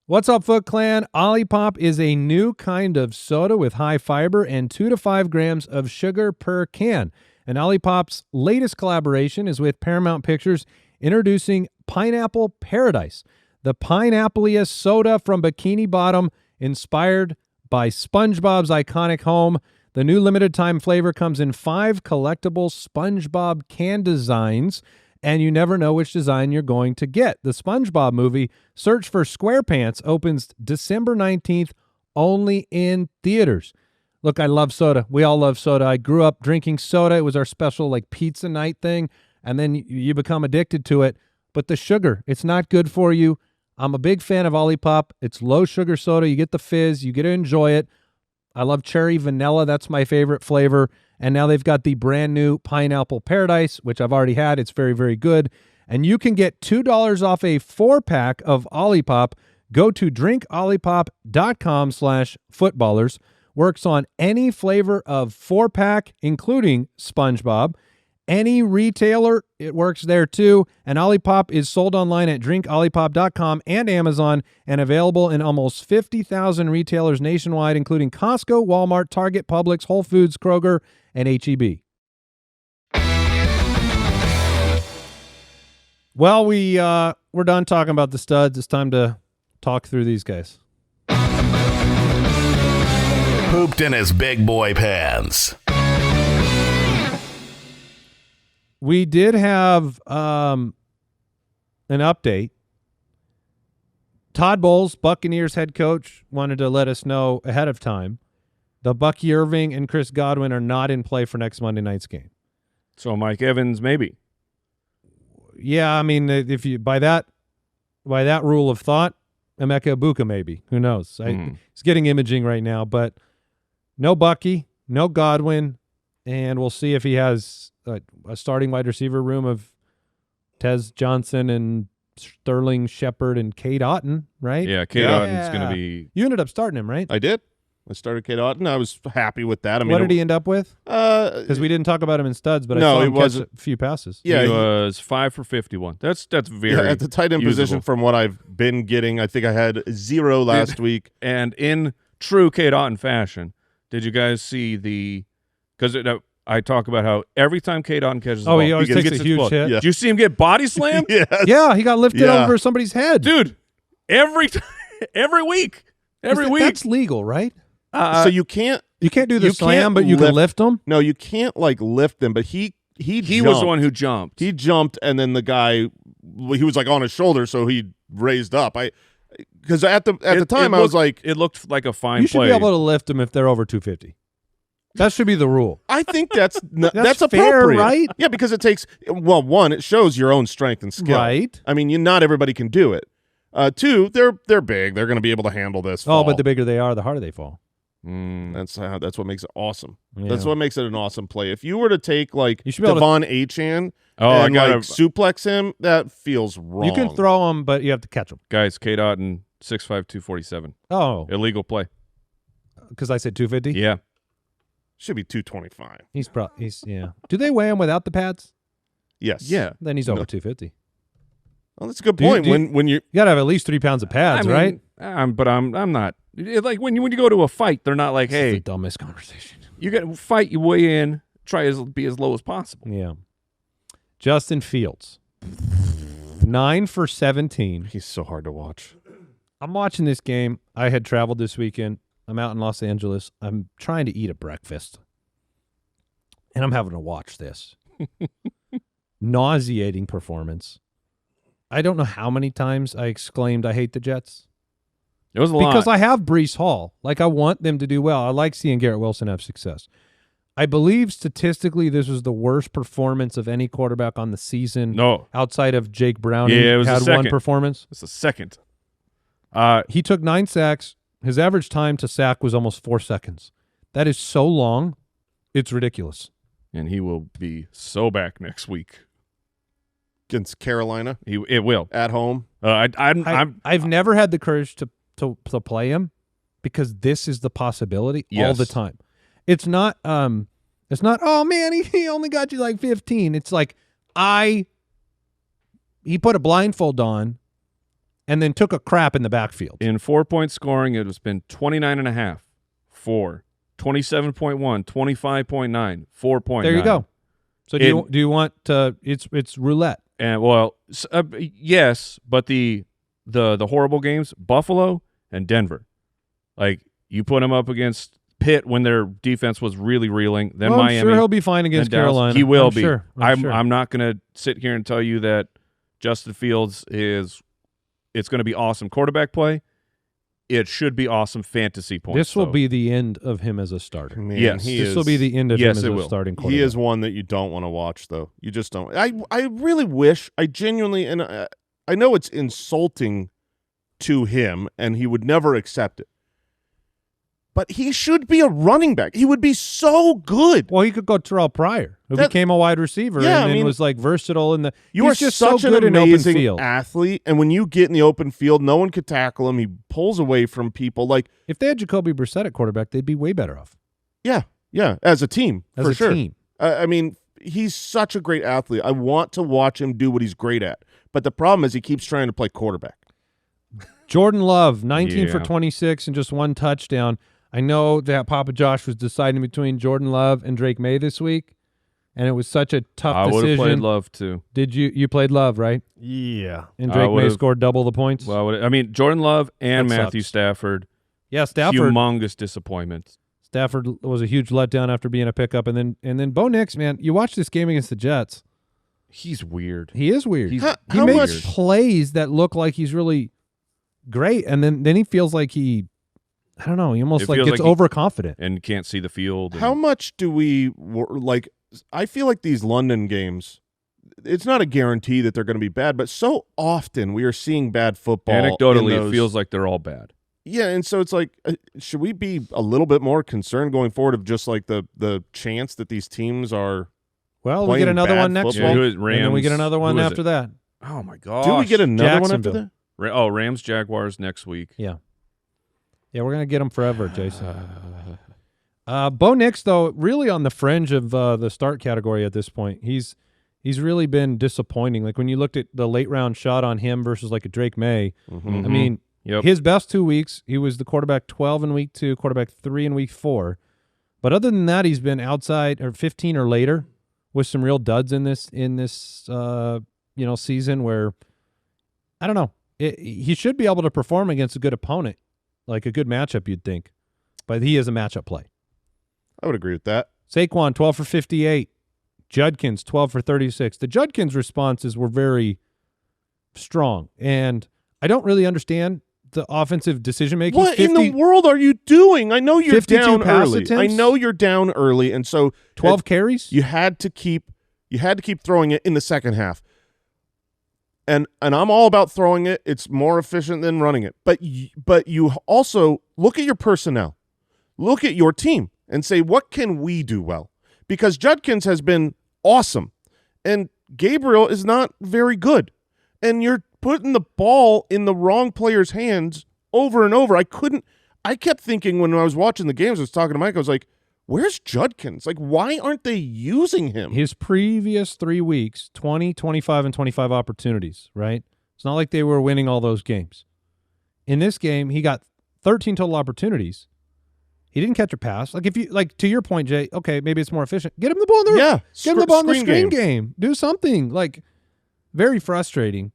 What's up, Foot Clan? Olipop is a new kind of soda with high fiber and 2 to 5 grams of sugar per can. And Olipop's latest collaboration is with Paramount Pictures, introducing Pineapple Paradise, the pineapple-iest soda from Bikini Bottom, inspired by SpongeBob's iconic home. The new limited-time flavor comes in 5 collectible SpongeBob can designs, and you never know which design you're going to get. The SpongeBob movie, Search for SquarePants, opens December 19th, only in theaters. Look, I love soda. We all love soda. I grew up drinking soda. It was our special like pizza night thing, and then you become addicted to it. But the sugar, it's not good for you. I'm a big fan of Olipop. It's low-sugar soda. You get the fizz. You get to enjoy it. I love cherry vanilla. That's my favorite flavor. And now they've got the brand new Pineapple Paradise, which I've already had. It's very, very good. And you can get $2 off a 4-pack of Olipop. Go to drinkolipop.com/footballers. Works on any flavor of 4-pack, including SpongeBob. Any retailer, it works there too. And Olipop is sold online at drinkolipop.com and Amazon, and available in almost 50,000 retailers nationwide, including Costco, Walmart, Target, Publix, Whole Foods, Kroger, and H-E-B. Well, we're done talking about the studs. It's time to talk through these guys. Pooped in his big boy pants. We did have an update. Todd Bowles, Buccaneers head coach, wanted to let us know ahead of time the Bucky Irving and Chris Godwin are not in play for next Monday night's game. So Mike Evans, maybe. Yeah, I mean, if you by that rule of thought, Emeka Ibuka maybe. Who knows? He's getting imaging right now, but no Bucky, no Godwin, and we'll see if he has a starting wide receiver room of Tez Johnson and Sterling Shepard and Cade Otton, right? Yeah, Cade Otton's going to be... You ended up starting him, right? I did. I started Cade Otton. I was happy with that. I mean, what did he end up with? Because we didn't talk about him in studs, but I saw him catch a few passes. Yeah, he was 5 for 51. That's very at the tight end usable position. From what I've been getting, I think I had 0 last week. And in true Cade Otton fashion, did you guys see the? Because I talk about how every time Cade Otton catches the ball, he always takes a huge hit. Yeah. Did you see him get body slammed? Yes. Yeah, he got lifted over somebody's head, dude. Every week. That's legal, right? So you can't do the slam, but you can lift them. No, you can't lift them. But he was the one who jumped. He jumped, and then the guy, he was like on his shoulder, so he raised up. Because at the time I was like, it looked like a fine play. You should be able to lift them if they're over 250. That should be the rule. I think that's fair, appropriate, right? Yeah, because it takes one, it shows your own strength and skill, right? I mean, not everybody can do it. 2, they're big. They're going to be able to handle this. Fall. But the bigger they are, the harder they fall. That's what makes it awesome. Yeah. That's what makes it an awesome play. If you were to take like Devon Achane and suplex him, that feels wrong. You can throw him, but you have to catch him. Guys, Cade Otton, 6'5", 247. Oh, illegal play. Because I said 250. Yeah, should be 225. He's yeah. Do they weigh him without the pads? Yes. Yeah. Then he's over 250. Well, that's a good point. When you got to have at least 3 pounds of pads, right? But I'm not. Like when you go to a fight, they're not like, hey, the dumbest conversation. You got to fight, you weigh in, try to be as low as possible. Yeah. Justin Fields, 9 for 17. He's so hard to watch. I'm watching this game. I had traveled this weekend. I'm out in Los Angeles. I'm trying to eat a breakfast, and I'm having to watch this. nauseating performance. I don't know how many times I exclaimed, I hate the Jets. It was a lot. Because I have Breece Hall. Like, I want them to do well. I like seeing Garrett Wilson have success. I believe statistically this was the worst performance of any quarterback on the season. No. Outside of Jake Browning. Yeah, it was had the second. one performance. It's the second. He took 9 sacks. His average time to sack was almost 4 seconds. That is so long, it's ridiculous. And he will be so back next week. Against Carolina. It will. At home. I've never had the courage to play him because this is the possibility all the time. It's not oh man, he only got you like 15. It's like he put a blindfold on and then took a crap in the backfield. In 4-point scoring, it has been 29.5, 4, 27.1, 25.9, 4.9. There you go. So do you want it's roulette. And yes, but the horrible games, Buffalo and Denver. Like, you put him up against Pitt when their defense was really reeling, then Miami. I'm sure he'll be fine against Carolina. He will be. Sure. I'm not going to sit here and tell you that Justin Fields it's going to be awesome quarterback play. It should be awesome fantasy points. This will be the end of him as a starter. Man, yes. This will be the end of him as a starting quarterback. He is one that you don't want to watch, though. You just don't. I really wish, I genuinely, and I know it's insulting to him, and he would never accept it. But he should be a running back. He would be so good. Well, he could go Terrell Pryor, who became a wide receiver and was like versatile in the. You are just such so an good in open amazing field. athlete, and when you get in the open field, no one could tackle him. He pulls away from people. Like, if they had Jacoby Brissett at quarterback, they'd be way better off. Yeah, as a team, as for a sure. team. I mean, he's such a great athlete. I want to watch him do what he's great at. But the problem is he keeps trying to play quarterback. Jordan Love, 19 for 26 and just 1 touchdown. I know that Papa Josh was deciding between Jordan Love and Drake May this week, and it was such a tough decision. I would have played Love, too. Did you? You played Love, right? Yeah. And Drake May scored double the points? Well, I mean, Jordan Love and That Matthew sucks. Stafford. Yeah, Stafford. Humongous disappointment. Stafford was a huge letdown after being a pickup. And then Bo Nix, man, you watch this game against the Jets. He's weird. He is weird. He how makes much plays that look like he's really great, and then he feels like he almost like gets overconfident and can't see the field. How much do we like? I feel like these London games, it's not a guarantee that they're going to be bad, but so often we are seeing bad football. Anecdotally, it feels like they're all bad. Yeah, and so it's like, should we be a little bit more concerned going forward of just like the chance that these teams are? Well, we get another one next week, Rams, and then we get another one after that. Oh my gosh! Do we get another one after that? Rams Jaguars next week. Yeah. Yeah, we're going to get them forever, Jason. Bo Nix, though, really on the fringe of the start category at this point. He's really been disappointing. Like, when you looked at the late-round shot on him versus, like, a Drake May, I mean, his best 2 weeks, he was the quarterback 12 in week 2, quarterback 3 in week 4. But other than that, he's been outside or 15 or later with some real duds in this season where, I don't know, he should be able to perform against a good opponent. Like a good matchup, you'd think. But he is a matchup play. I would agree with that. Saquon, 12 for 58. Judkins, 12 for 36. The Judkins responses were very strong. And I don't really understand the offensive decision-making. What in the world are you doing? I know you're down early. Attempts? I know you're down early, and so 12 carries? You had to keep throwing it in the second half. And I'm all about throwing it. It's more efficient than running it. But you also look at your personnel. Look at your team and say, what can we do well? Because Judkins has been awesome, and Gabriel is not very good. And you're putting the ball in the wrong player's hands over and over. I kept thinking when I was watching the games, I was talking to Mike, I was like, where's Judkins? Like, why aren't they using him? His previous 3 weeks, 20, 25, and 25 opportunities, right? It's not like they were winning all those games. In this game, he got 13 total opportunities. He didn't catch a pass. Like, if you to your point, Jay, okay, maybe it's more efficient. Get him the ball in the get him the ball in the screen game. Do something. Like, very frustrating.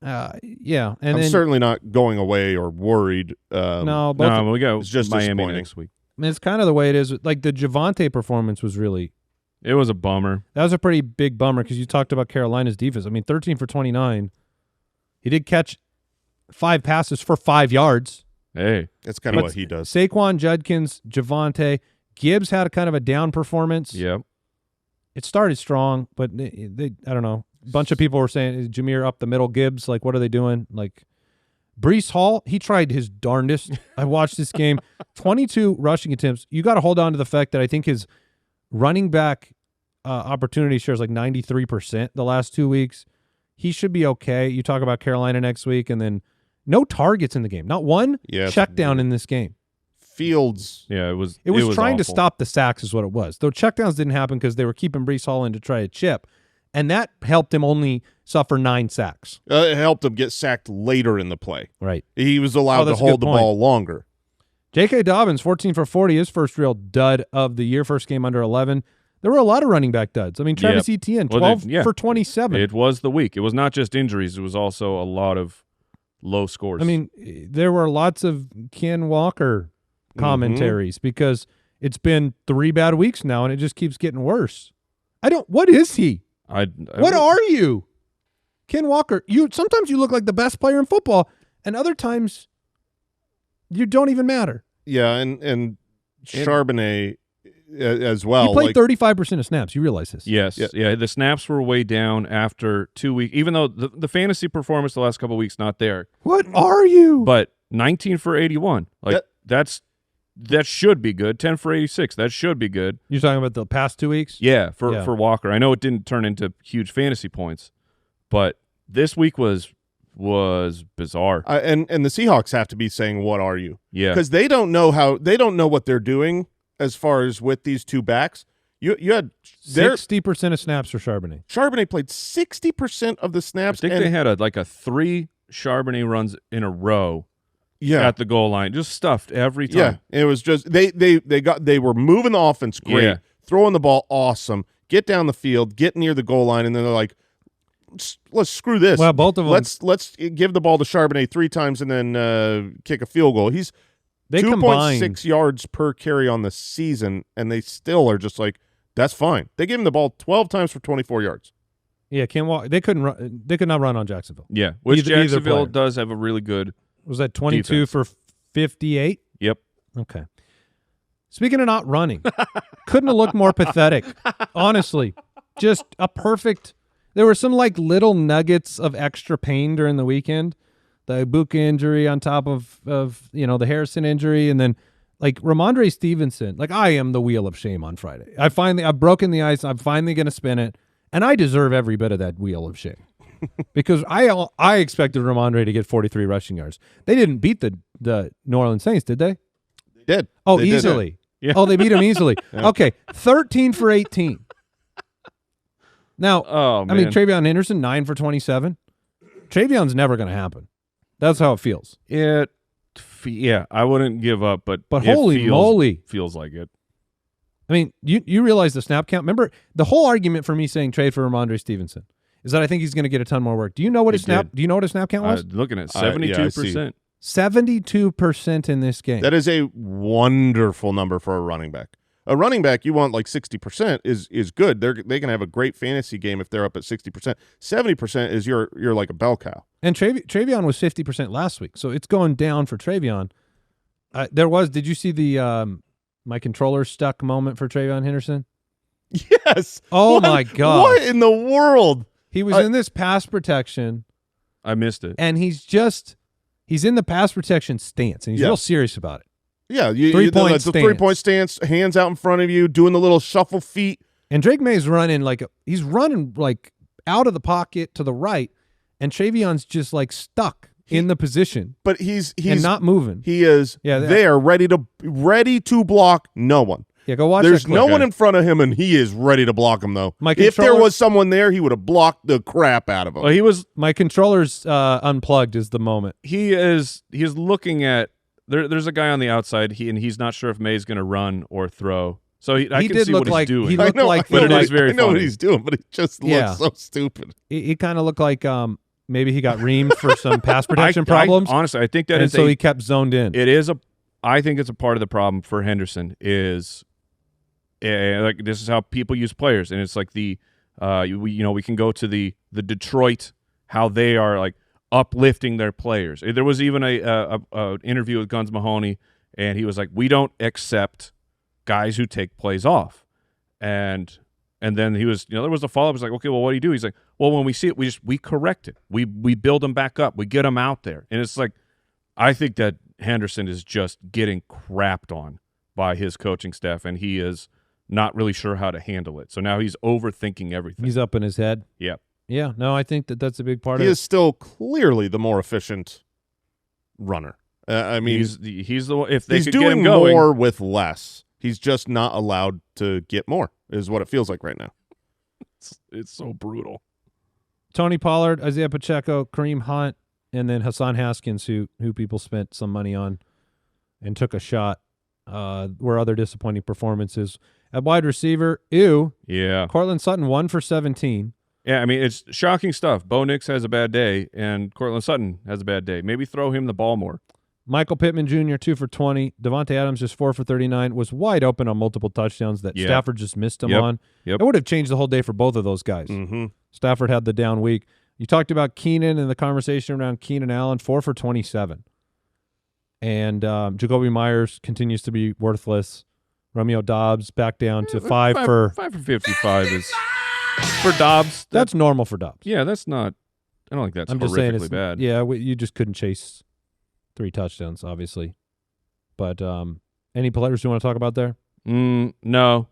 Yeah. And I'm certainly not going away or worried. We go it's just Miami next week. I mean, it's kind of the way it is. Like, the Javonte performance was really It was a bummer. That was a pretty big bummer because you talked about Carolina's defense. I mean, 13 for 29. He did catch 5 passes for 5 yards. Hey. That's kind of what he does. Saquon, Judkins, Javonte. Gibbs had a kind of a down performance. Yep. It started strong, but I don't know. A bunch of people were saying, is Jameer up the middle? Gibbs, like, what are they doing? Like, Breece Hall, he tried his darndest. I watched this game. 22 rushing attempts. You got to hold on to the fact that I think his running back opportunity shares like 93% the last 2 weeks. He should be okay. You talk about Carolina next week, and then no targets in the game. Not one check down in this game. Fields. Yeah, it was trying to awful. stop the sacks is what it was. Though checkdowns didn't happen because they were keeping Breece Hall in to try to chip, and that helped him only suffer 9 sacks. It helped him get sacked later in the play. Right. He was allowed to hold the ball longer. J.K. Dobbins, 14 for 40, his first real dud of the year, first game under 11. There were a lot of running back duds. I mean, Travis Etienne, 12 for 27. It was the week. It was not just injuries. It was also a lot of low scores. I mean, there were lots of Ken Walker commentaries because it's been 3 bad weeks now, and it just keeps getting worse. What is he? What are you? Ken Walker, sometimes you look like the best player in football, and other times you don't even matter. Yeah, and Charbonnet as well. He played 35% of snaps. You realize this? Yes. Yeah. The snaps were way down after 2 weeks, even though the fantasy performance the last couple of weeks not there. What are you? But 19 for 81. Like that should be good. 10 for 86. That should be good. You're talking about the past 2 weeks? Yeah, for Walker. I know it didn't turn into huge fantasy points, but this week was bizarre. And the Seahawks have to be saying, "What are you?" Yeah, because they don't know what they're doing as far as with these two backs. You had 60% of snaps for Charbonnet. Charbonnet played 60% of the snaps. I think they had a 3 Charbonnet runs in a row. Yeah. At the goal line, just stuffed every time. Yeah, it was just they were moving the offense great, throwing the ball awesome, get down the field, get near the goal line, and then they're like, let's screw this. Well, both of them. Let's give the ball to Charbonnet 3 times and then kick a field goal. He's 2.6 yards per carry on the season, and they still are just like, that's fine. They gave him the ball 12 times for 24 yards. Yeah, they couldn't run. They could not run on Jacksonville. Yeah, which Jacksonville does have a really good. Was that 22 defense. for 58? Yep. Okay. Speaking of not running, couldn't have looked more pathetic. Honestly, just a perfect. There were some like little nuggets of extra pain during the weekend. The Ibuka injury on top of the Harrison injury, and then like Ramondre Stevenson. Like, I am the wheel of shame on Friday. I've broken the ice. I'm finally going to spin it, and I deserve every bit of that wheel of shame. Because I expected Ramondre to get 43 rushing yards. They didn't beat the New Orleans Saints, did they? They did. Oh, they easily. Yeah. Oh, they beat them easily. Yeah. Okay, 13 for 18. Now, I mean, Travion Henderson, 9 for 27. Travion's never going to happen. That's how it feels. Yeah, I wouldn't give up, but holy moly, feels like it. I mean, you realize the snap count. Remember, the whole argument for me saying trade for Ramondre Stevenson is that I think he's going to get a ton more work. Do you know what his snap count was? Looking at 72%. 72% in this game. That is a wonderful number for a running back. A running back, you want like 60% is good. They can have a great fantasy game if they're up at 60%. 70% is you're like a bell cow. And Travion was 50% last week, so it's going down for Travion. Did you see the my controller stuck moment for Travion Henderson? Yes. Oh my God. What in the world? He was in this pass protection. I missed it. And he's in the pass protection stance, and he's real serious about it. Yeah, the 3-point stance, hands out in front of you, doing the little shuffle feet. And Drake May's running out of the pocket to the right, and Travion's just like stuck in the position. But he's and not moving. He is there, ready to block no one. Yeah, go watch. There's no one in front of him, and he is ready to block him, though. If there was someone there, he would have blocked the crap out of him. Well, my controller's unplugged is the moment. He's looking at there's a guy on the outside, he's not sure if May's going to run or throw. So I can see what he's doing. He looked like but it is very funny. I know what he's doing, but it just looks so stupid. He kind of looked like maybe he got reamed for some pass protection problems. Honestly, I think that is so he kept zoned in. I think it's a part of the problem for Henderson is like this is how people use players, and it's like we can go to the Detroit, how they are like uplifting their players. There was even a interview with Guns Mahoney, and he was like, we don't accept guys who take plays off, and then he was, there was a follow-up. It's like, okay, well, what do you do? He's like, well, when we see it, we correct it. We build them back up. We get them out there. And it's like, I think that Henderson is just getting crapped on by his coaching staff, and he is not really sure how to handle it. So now he's overthinking everything. He's up in his head. Yeah. Yeah, no, I think that's a big part of it. He is still clearly the more efficient runner. I mean, he's the one. If they he's could doing get him going, more with less. He's just not allowed to get more, is what it feels like right now. It's so brutal. Tony Pollard, Isaiah Pacheco, Kareem Hunt, and then Hassan Haskins, who people spent some money on and took a shot, were other disappointing performances. At wide receiver, Yeah. Cortland Sutton 1 for 17. Yeah, I mean, it's shocking stuff. Bo Nix has a bad day, and Cortland Sutton has a bad day. Maybe throw him the ball more. Michael Pittman Jr., 2 for 20. Devontae Adams just 4 for 39. Was wide open on multiple touchdowns that Stafford just missed him on. Yep. It would have changed the whole day for both of those guys. Mm-hmm. Stafford had the down week. You talked about Keenan and the conversation around Keenan Allen, 4 for 27. And Jacoby Myers continues to be worthless. Romeo Dobbs back down to 5 for 55 is for Dobbs. That's normal for Dobbs. Yeah, that's not. I don't think that's I'm just saying it's bad. Yeah, you just couldn't chase 3 touchdowns, obviously. But any players you want to talk about there? No.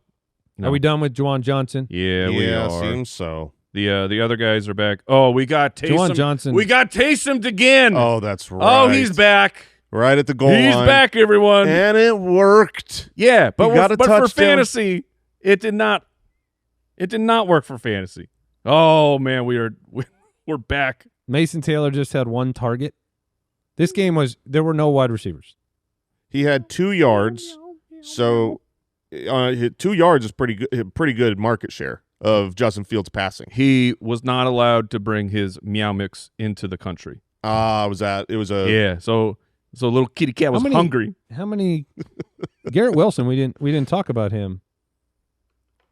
Are we done with Juwan Johnson? Yeah, we are. Seems so. The other guys are back. Oh, we got Taysom. Juwan Johnson. We got Taysom again. Oh, that's right. Oh, he's back. Right at the goal line. He's back, everyone. And it worked. Yeah, but for touchdown. fantasy, it did not. It did not work for fantasy. Oh man, we're back. Mason Taylor just had 1 target. This game there were no wide receivers. He had 2 yards, so 2 yards is pretty good market share of Justin Fields passing. He was not allowed to bring his meow mix into the country. So a little kitty cat was hungry. How many? Garrett Wilson. We didn't talk about him.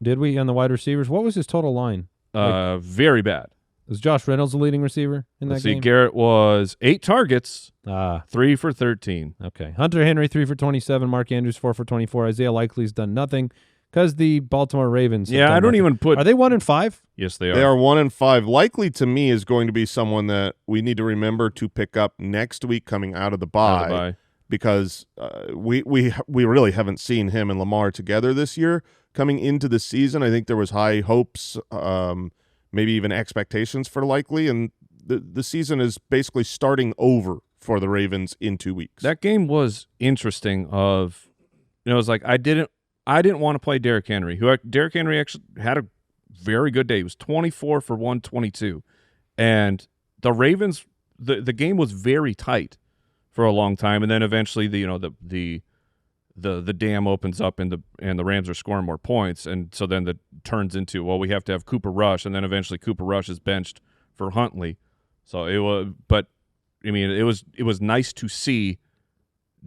Did we on the wide receivers? What was his total line? Very bad. Was Josh Reynolds the leading receiver in that game? Garrett was 8 targets, 3 for 13. Okay. Hunter Henry 3 for 27. Mark Andrews 4 for 24. Isaiah Likely's done nothing because the Baltimore Ravens. Yeah, I don't even put. Are they 1-5? Yes, they are. They are 1-5. Likely to me is going to be someone that we need to remember to pick up next week coming out of the bye, because we really haven't seen him and Lamar together this year. Coming into the season, I think there was high hopes, maybe even expectations for Likely, and the season is basically starting over for the Ravens in 2 weeks. That game was interesting. It was like I didn't want to play Derrick Henry. Derrick Henry actually had a very good day. He was 24 for 122, and the Ravens. The game was very tight for a long time, and then eventually the dam opens up and the Rams are scoring more points, and so then that turns into, well, we have to have Cooper Rush, and then eventually Cooper Rush is benched for Huntley. So it was nice to see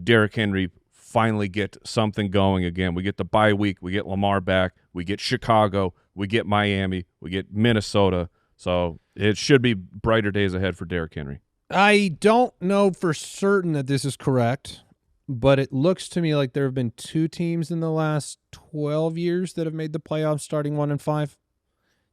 Derrick Henry finally get something going again. We get the bye week, we get Lamar back, we get Chicago, we get Miami, we get Minnesota. So it should be brighter days ahead for Derrick Henry. I don't know for certain that this is correct, but it looks to me like there have been 2 teams in the last 12 years that have made the playoffs starting 1-5.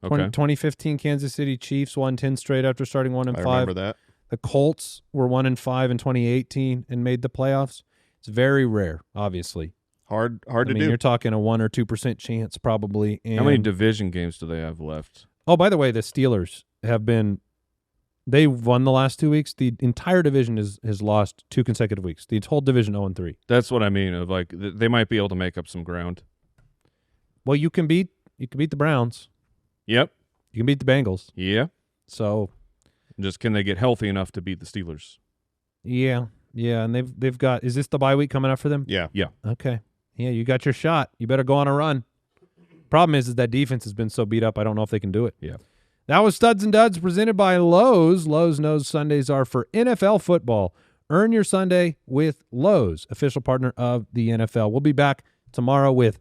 Okay. 2015 Kansas City Chiefs won 10 straight after starting 1-5. I remember that. The Colts were 1-5 in 2018 and made the playoffs. It's very rare, obviously. Hard I to mean, do. You're talking a 1 or 2% chance probably. And, How many division games do they have left? Oh, by the way, the Steelers have been – they won the last 2 weeks. The entire division has lost 2 consecutive weeks. The whole division 0-3. That's what I mean. Of like they might be able to make up some ground. Well, you can beat the Browns. Yep. You can beat the Bengals. Yeah. So just can they get healthy enough to beat the Steelers? yeah, and they've got – is this the bye week coming up for them? Yeah. Okay. Yeah, you got your shot. You better go on a run. Problem is that defense has been so beat up, I don't know if they can do it. Yeah. That was Studs and Duds presented by Lowe's. Lowe's knows Sundays are for NFL football. Earn your Sunday with Lowe's, official partner of the NFL. We'll be back tomorrow with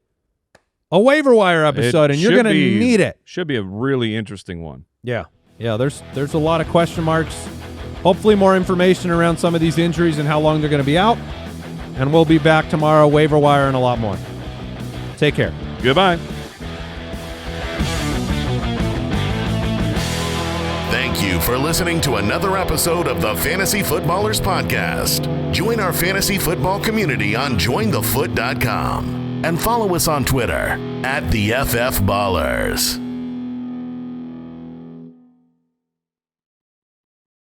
a waiver wire episode, and you're going to need it. Should be a really interesting one. Yeah. There's a lot of question marks. Hopefully more information around some of these injuries and how long they're going to be out. And we'll be back tomorrow, waiver wire and a lot more. Take care. Goodbye. Thank you for listening to another episode of the Fantasy Footballers Podcast. Join our fantasy football community on jointhefoot.com and follow us on Twitter @TheFFBallers.